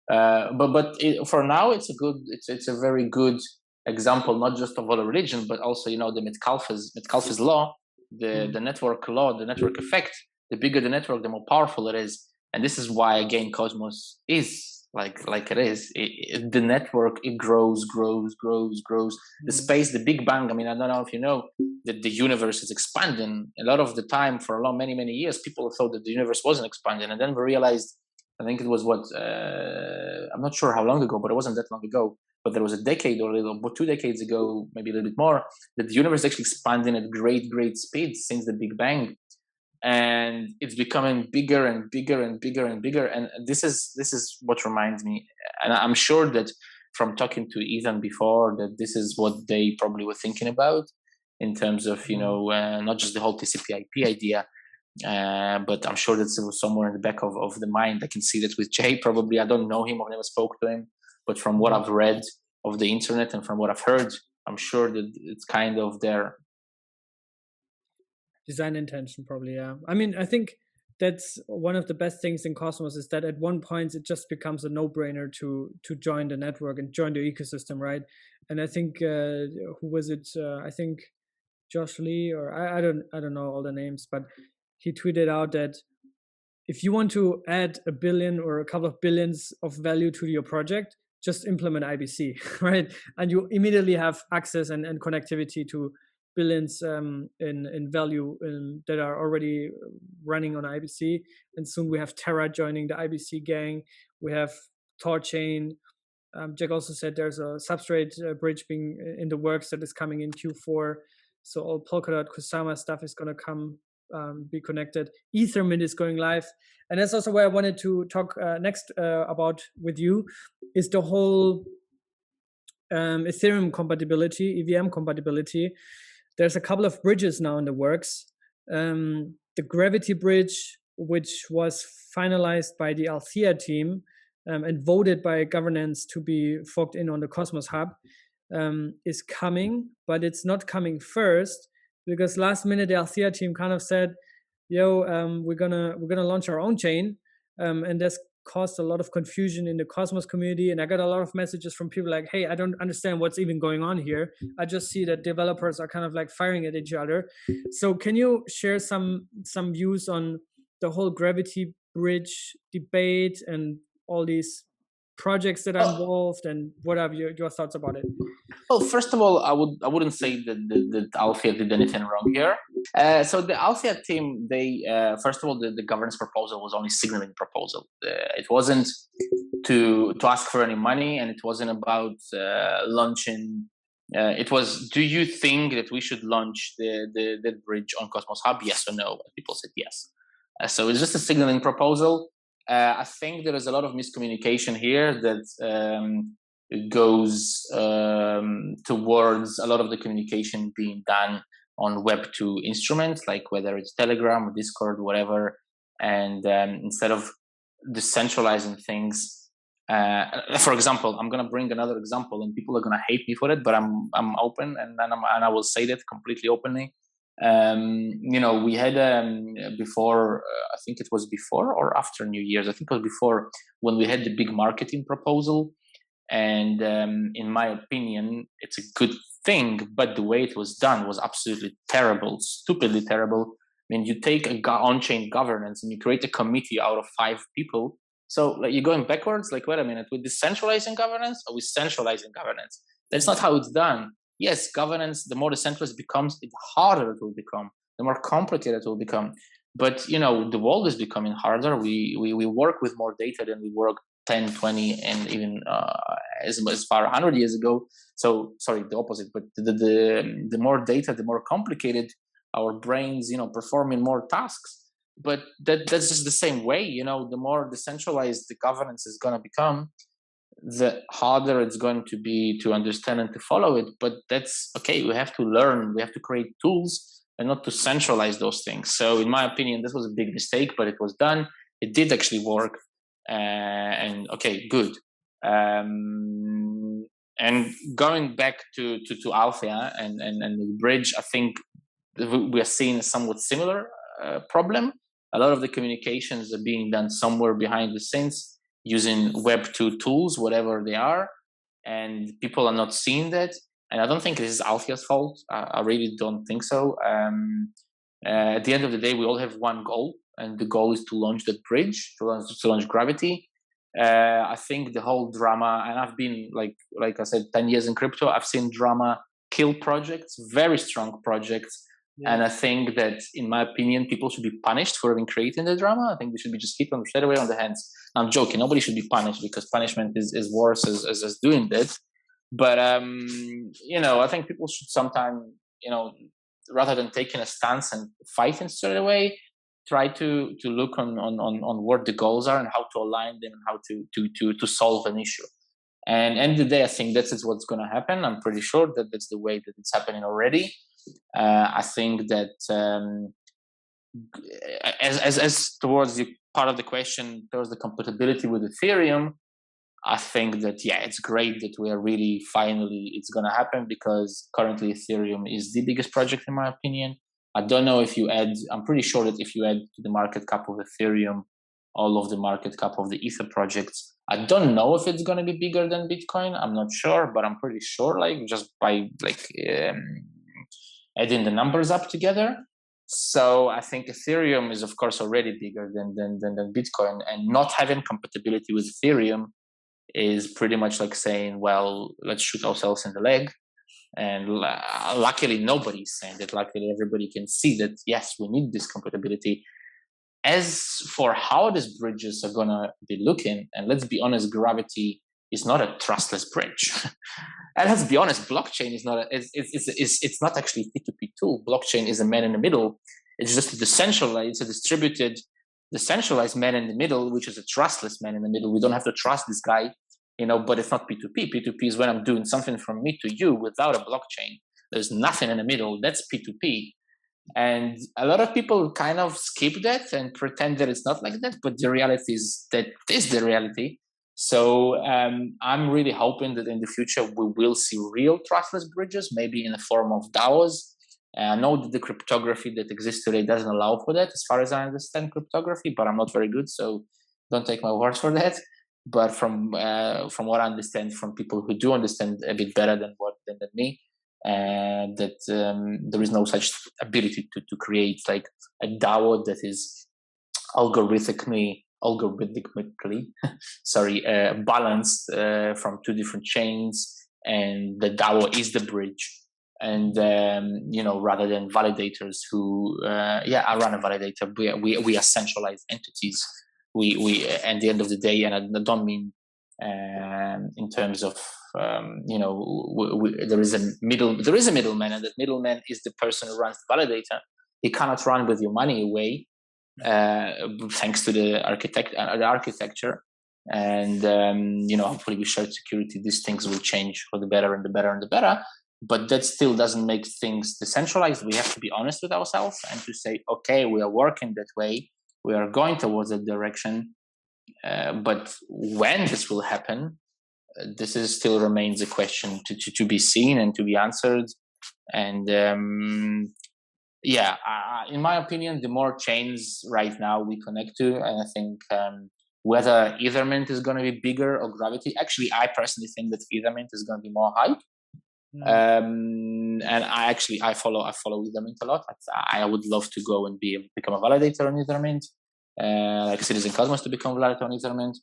For now, it's a very good example, not just of all religion, but also the Metcalfe's law, the network law, the network effect. The bigger the network, the more powerful it is, and this is why again Cosmos is like it is. The network, it grows. The space, the Big Bang. I mean, I don't know if you know that the universe is expanding. A lot of the time, for many years, people thought that the universe wasn't expanding, and then we realized. I think it was I'm not sure how long ago, but it wasn't that long ago. But there was a decade or 2 decades ago, maybe a little bit more, that the universe actually expanding at great speed since the Big Bang. And it's becoming bigger and bigger. And this is what reminds me, and I'm sure that from talking to Ethan before, that this is what they probably were thinking about in terms of not just the whole TCP/IP idea, but I'm sure that's somewhere in the back of the mind. I can see that with Jay. Probably, I don't know him, I've never spoke to him, but from what I've read of the internet and from what I've heard, I'm sure that it's kind of there. Design intention, probably. Yeah, I mean, I think that's one of the best things in Cosmos, is that at one point it just becomes a no-brainer to join the network and join the ecosystem, right? And I think who was it? I think Josh Lee, or I don't know all the names, but he tweeted out that if you want to add a billion or a couple of billions of value to your project, just implement IBC, right? And you immediately have access and connectivity to billions in value that are already running on IBC. And soon we have Terra joining the IBC gang. We have Torchain. Jack also said there's a substrate bridge being in the works that is coming in Q4. So all Polkadot Kusama stuff is going to come, be connected. Ethermint is going live. And that's also where I wanted to talk next about with you, is the whole Ethereum compatibility, EVM compatibility. There's a couple of bridges now in the works. The Gravity bridge, which was finalized by the Althea team and voted by governance to be forked in on the Cosmos Hub, is coming, but it's not coming first, because last minute the Althea team kind of said, we're gonna launch our own chain, and that's caused a lot of confusion in the Cosmos community. And I got a lot of messages from people like, hey, I don't understand what's even going on here. I just see that developers are kind of like firing at each other. So can you share some views on the whole Gravity bridge debate and all these projects that are involved, and what are your thoughts about it? Well, first of all, I wouldn't say that Althea did anything wrong here. So the Althea team, they first of all, the governance proposal was only signaling proposal. It wasn't to ask for any money, and it wasn't about launching. It was, do you think that we should launch the bridge on Cosmos Hub? Yes or no? And people said yes. So it's just a signaling proposal. I think there is a lot of miscommunication here that goes towards a lot of the communication being done on Web2 instruments, like whether it's Telegram or Discord, whatever. And instead of decentralizing things, for example, I'm gonna bring another example, and people are gonna hate me for it, but I'm open, and I will say that completely openly. We had before, I think it was before or after New Year's, I think it was before, when we had the big marketing proposal. And in my opinion, it's a good thing, but the way it was done was absolutely terrible, stupidly terrible. I mean, you take on-chain governance and you create a committee out of 5 people. So like, you're going backwards, like, wait a minute, we're decentralizing governance or we're centralizing governance? That's not how it's done. Yes, governance, the more decentralized it becomes, the harder it will become, the more complicated it will become. But, the world is becoming harder. We work with more data than we worked 10, 20, and even as far 100 years ago. So, sorry, the opposite. But the more data, the more complicated our brains, performing more tasks. But that's just the same way, the more decentralized the governance is going to become, the harder it's going to be to understand and to follow it. But that's okay. We have to learn. We have to create tools and not to centralize those things. So in my opinion, this was a big mistake, but it was done. It did actually work. And okay, good. And going back to Althea and the bridge, I think we are seeing a somewhat similar problem. A lot of the communications are being done somewhere behind the scenes using Web2 tools, whatever they are, and people are not seeing that. And I don't think this is Althea's fault. I really don't think so. At the end of the day, we all have one goal, and the goal is to launch that bridge, to launch Gravity. I think the whole drama, and I've been like I said, 10 years in crypto. I've seen drama kill projects, very strong projects. Yeah. And I think that, in my opinion, people should be punished for having created the drama. I think they should be just hit on straight away on the hands. I'm joking. Nobody should be punished, because punishment is worse as doing that. But I think people should sometimes, rather than taking a stance and fighting straight away, try to look on what the goals are and how to align them and how to solve an issue. And end of the day, I think that's what's going to happen. I'm pretty sure that that's the way that it's happening already. I think that as towards the part of the question, towards the compatibility with Ethereum, I think that, yeah, it's great that we are really finally, it's going to happen, because currently Ethereum is the biggest project in my opinion. I don't know if you add, I'm pretty sure that if you add to the market cap of Ethereum all of the market cap of the Ether projects, I don't know if it's going to be bigger than Bitcoin. I'm not sure, but I'm pretty sure, just by adding the numbers up together. So I think Ethereum is, of course, already bigger than Bitcoin, and not having compatibility with Ethereum is pretty much like saying, well, let's shoot ourselves in the leg. And luckily, nobody's saying that. Luckily, everybody can see that, yes, we need this compatibility. As for how these bridges are going to be looking, and let's be honest, Gravity is not a trustless bridge. And let's be honest, blockchain is not it's not actually a P2P tool. Blockchain is a man in the middle. It's just a decentralized, it's a distributed, decentralized man in the middle, which is a trustless man in the middle. We don't have to trust this guy, but it's not P2P. P2P is when I'm doing something from me to you without a blockchain. There's nothing in the middle. That's P2P. And a lot of people kind of skip that and pretend that it's not like that, but the reality is that is the reality. So I'm really hoping that in the future we will see real trustless bridges, maybe in the form of DAOs. I know that the cryptography that exists today doesn't allow for that, as far as I understand cryptography, but I'm not very good, so don't take my word for that. But from what I understand from people who do understand a bit better than me, that there is no such ability to create like a DAO that is algorithmically balanced from two different chains, and the DAO is the bridge. And rather than validators who I run a validator, we are centralized entities. We at the end of the day, and I don't mean in terms of there is a middleman, and that middleman is the person who runs the validator. He cannot run with your money away, thanks to the architecture. And hopefully with shared security, these things will change for the better and the better and the better. But that still doesn't make things decentralized. We have to be honest with ourselves and to say, okay, we are working that way. We are going towards that direction. But when this will happen, this is still remains a question to be seen and to be answered. And in my opinion, the more chains right now we connect to, and I think whether Ethermint is going to be bigger or Gravity, actually, I personally think that Ethermint is going to be more hype. And I follow Ethermint a lot. I would love to go and become a validator on Ethermint, like Citizen Cosmos to become a validator on Ethermint.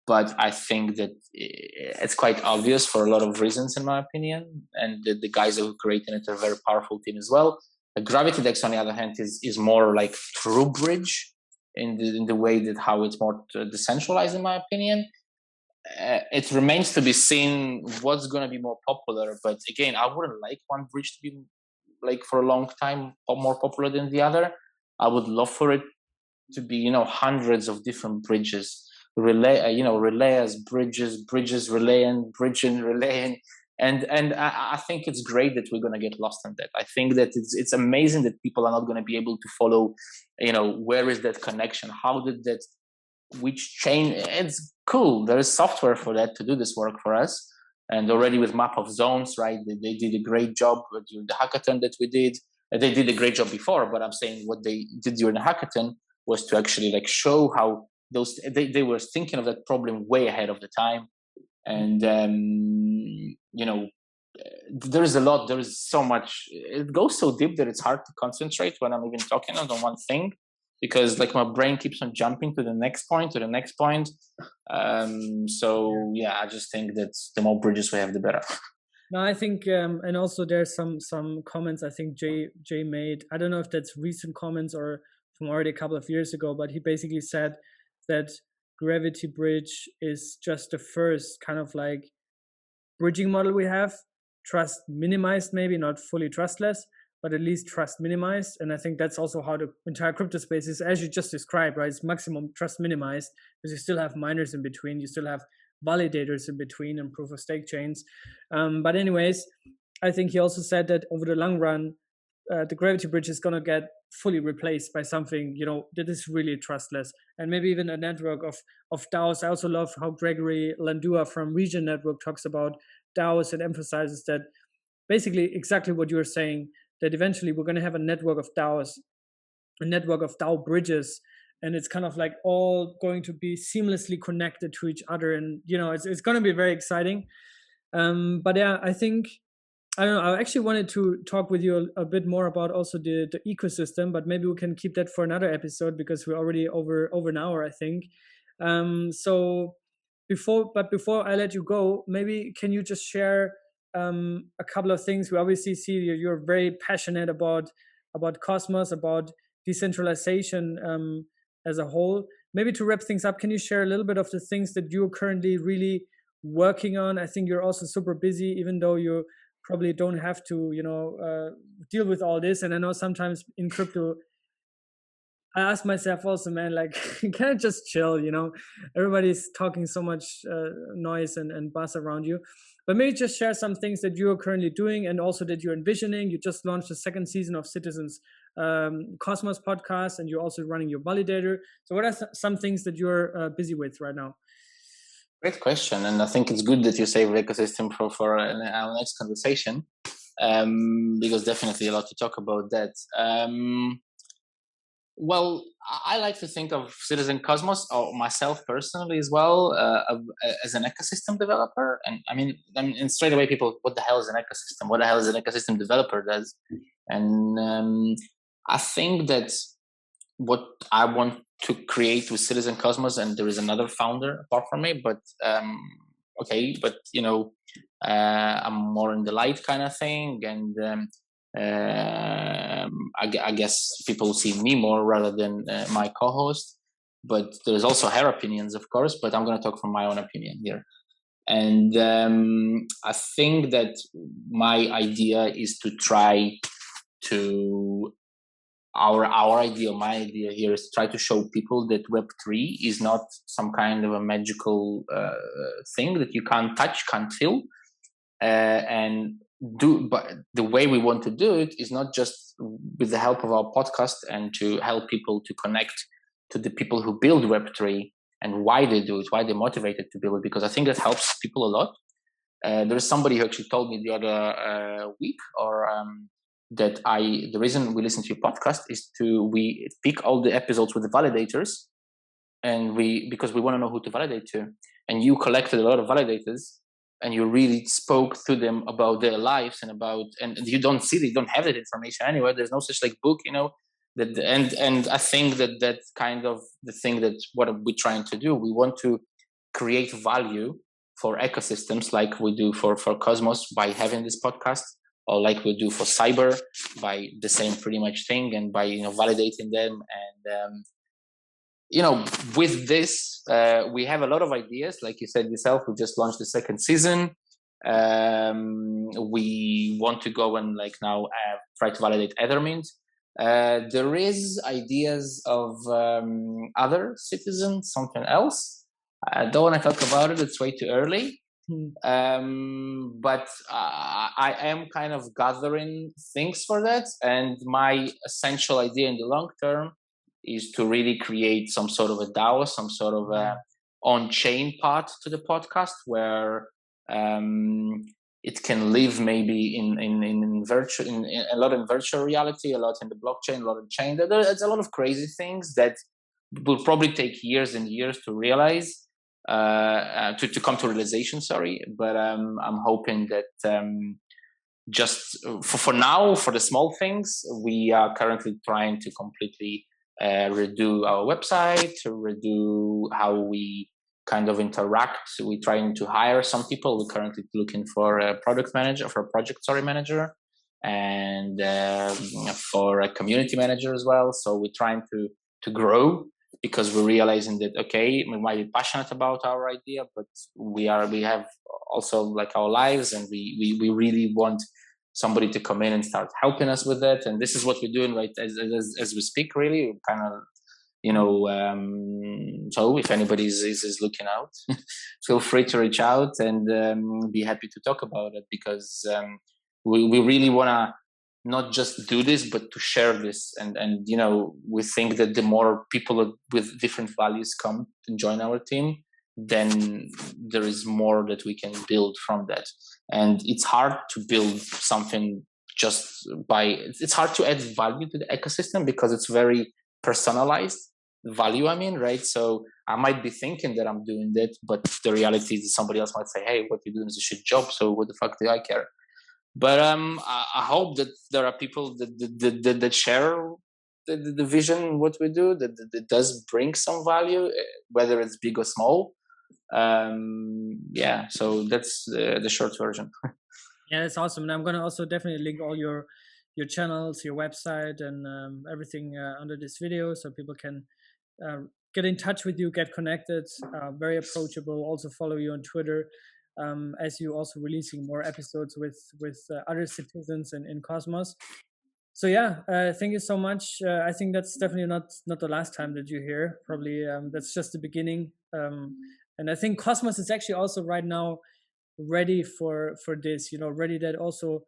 But I think that it's quite obvious for a lot of reasons, in my opinion. And the guys who created it are a very powerful team as well. The Gravity Dex, on the other hand, is more like true bridge in the way that how it's more decentralized, in my opinion. It remains to be seen what's going to be more popular. But again, I wouldn't like one bridge to be like for a long time or more popular than the other. I would love for it to be, hundreds of different bridges, relayers, bridges, relaying. And I think it's great that we're going to get lost in that. I think that it's amazing that people are not going to be able to follow, where is that connection? How did that, which chain? It's cool. There is software for that to do this work for us. And already with Map of Zones, right? They did a great job during the hackathon that we did. They did a great job before, but I'm saying what they did during the hackathon was to actually like show how they were thinking of that problem way ahead of the time. And there is so much. It goes so deep that it's hard to concentrate when I'm even talking on one thing, because like my brain keeps on jumping to the next point. I just think that the more bridges we have, the better. No, I think, and also there's some comments I think Jay made. I don't know if that's recent comments or from already a couple of years ago, but he basically said that Gravity Bridge is just the first kind of like bridging model we have. Trust minimized, maybe not fully trustless, but at least trust minimized. And I think that's also how the entire crypto space is, as you just described, right? It's maximum trust minimized, because you still have miners in between, you still have validators in between, and proof of stake chains. But anyways, I think he also said that over the long run, the Gravity Bridge is going to get fully replaced by something, that is really trustless, and maybe even a network of DAOs. I also love how Gregory Landua from Region Network talks about DAOs and emphasizes that basically exactly what you're saying, that eventually we're going to have a network of DAOs, a network of DAO bridges, and it's kind of like all going to be seamlessly connected to each other. And, it's going to be very exciting. But yeah, I think, I don't know, I actually wanted to talk with you a bit more about also the ecosystem, but maybe we can keep that for another episode, because we're already over an hour, I think. So before I let you go, maybe can you just share a couple of things? We obviously see you're very passionate about Cosmos, about decentralization as a whole. Maybe to wrap things up, can you share a little bit of the things that you're currently really working on? I think you're also super busy, even though you probably don't have to, deal with all this. And I know sometimes in crypto, I ask myself also, man, like, can I just chill? Everybody's talking so much noise and buzz around you. But maybe just share some things that you're currently doing, and also that you're envisioning. You just launched the second season of Citizens Cosmos podcast, and you're also running your validator. So what are some things that you're busy with right now? Great question, and I think it's good that you save the ecosystem for our next conversation, because definitely a lot to talk about that. Well, I like to think of Citizen Cosmos, or myself personally as well, as an ecosystem developer. And I mean, straight away people, what the hell is an ecosystem? What the hell is an ecosystem developer does? And I think that what I want to create with Citizen Cosmos, and there is another founder apart from me. But okay, but I'm more in the light kind of thing, and I guess people see me more rather than my co-host. But there's also her opinions, of course. But I'm going to talk from my own opinion here. And I think that my idea is to try to my idea here is to try to show people that Web3 is not some kind of a magical thing that you can't touch, can't feel, and do. But the way we want to do it is not just with the help of our podcast and to help people to connect to the people who build Web3 and why they do it, why they're motivated to build it, because I think that helps people a lot. There is somebody who actually told me the other week, that the reason we listen to your podcast is we pick all the episodes with the validators, and because we want to know who to validate to. And you collected a lot of validators, and you really spoke to them about their lives and you don't have that information anywhere. There's no such like book, and I think that that's kind of the thing that what we're trying to do. We want to create value for ecosystems like we do for Cosmos by having this podcast, or like we do for cyber by the same pretty much thing, and by validating them. And with this we have a lot of ideas. Like you said yourself, we just launched the second season. We want to go and now try to validate Ethermint. There is ideas of other citizens, something else. I don't want to talk about it, it's way too early. But I am kind of gathering things for that, and my essential idea in the long term is to really create some sort of a DAO, some sort of a on-chain part to the podcast where it can live maybe in virtual, in a lot in virtual reality, a lot in the blockchain, a lot in chain. There's a lot of crazy things that will probably take years and years to realize. To come to realization, but I'm hoping that just for now, for the small things, we are currently trying to completely redo our website, to redo how we kind of interact. We're trying to hire some people. We're currently looking for a project manager, and for a community manager as well. So we're trying to grow, because we're realizing that, okay, we might be passionate about our idea, but we have also our lives, and we really want somebody to come in and start helping us with that. And this is what we're doing right as we speak, really. Kind of, so if anybody is looking out, feel free to reach out, and be happy to talk about it, because we really want to not just do this, but to share this. And we think that the more people with different values come to join our team, then there is more that we can build from that. And it's hard to build something it's hard to add value to the ecosystem, because it's very personalized value, right? So I might be thinking that I'm doing that, but the reality is somebody else might say, hey, what you're doing is a shit job, so what the fuck do I care? But I hope that there are people that share the vision, what we do, that does bring some value, whether it's big or small. So that's the short version. Yeah, that's awesome. And I'm going to also definitely link all your channels, your website, and everything under this video, so people can get in touch with you, get connected. Very approachable. Also follow you on Twitter. As you also releasing more episodes with other citizens in Cosmos. So thank you so much. I think that's definitely not the last time that you're here. Probably that's just the beginning. And I think Cosmos is actually also right now ready for this. Ready that also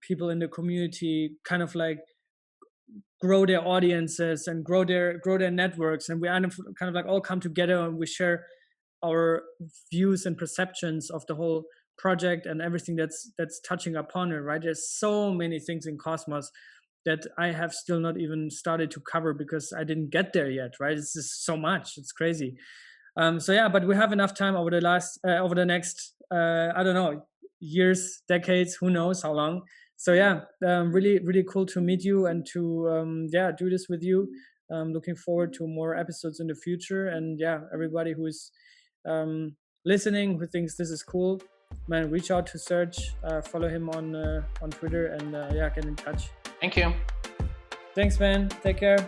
people in the community kind of grow their audiences and grow their networks, and we kind of all come together and we share our views and perceptions of the whole project and everything that's touching upon it, right? There's so many things in Cosmos that I have still not even started to cover, because I didn't get there yet, right? It's just so much, it's crazy. But we have enough time over the next I don't know, years, decades, who knows how long. So really, really cool to meet you and to do this with you. I'm looking forward to more episodes in the future. And yeah, everybody who is listening, who thinks this is cool, man, reach out to Serge, follow him on Twitter, and yeah, get in touch. Thank you. Thanks, man. Take care.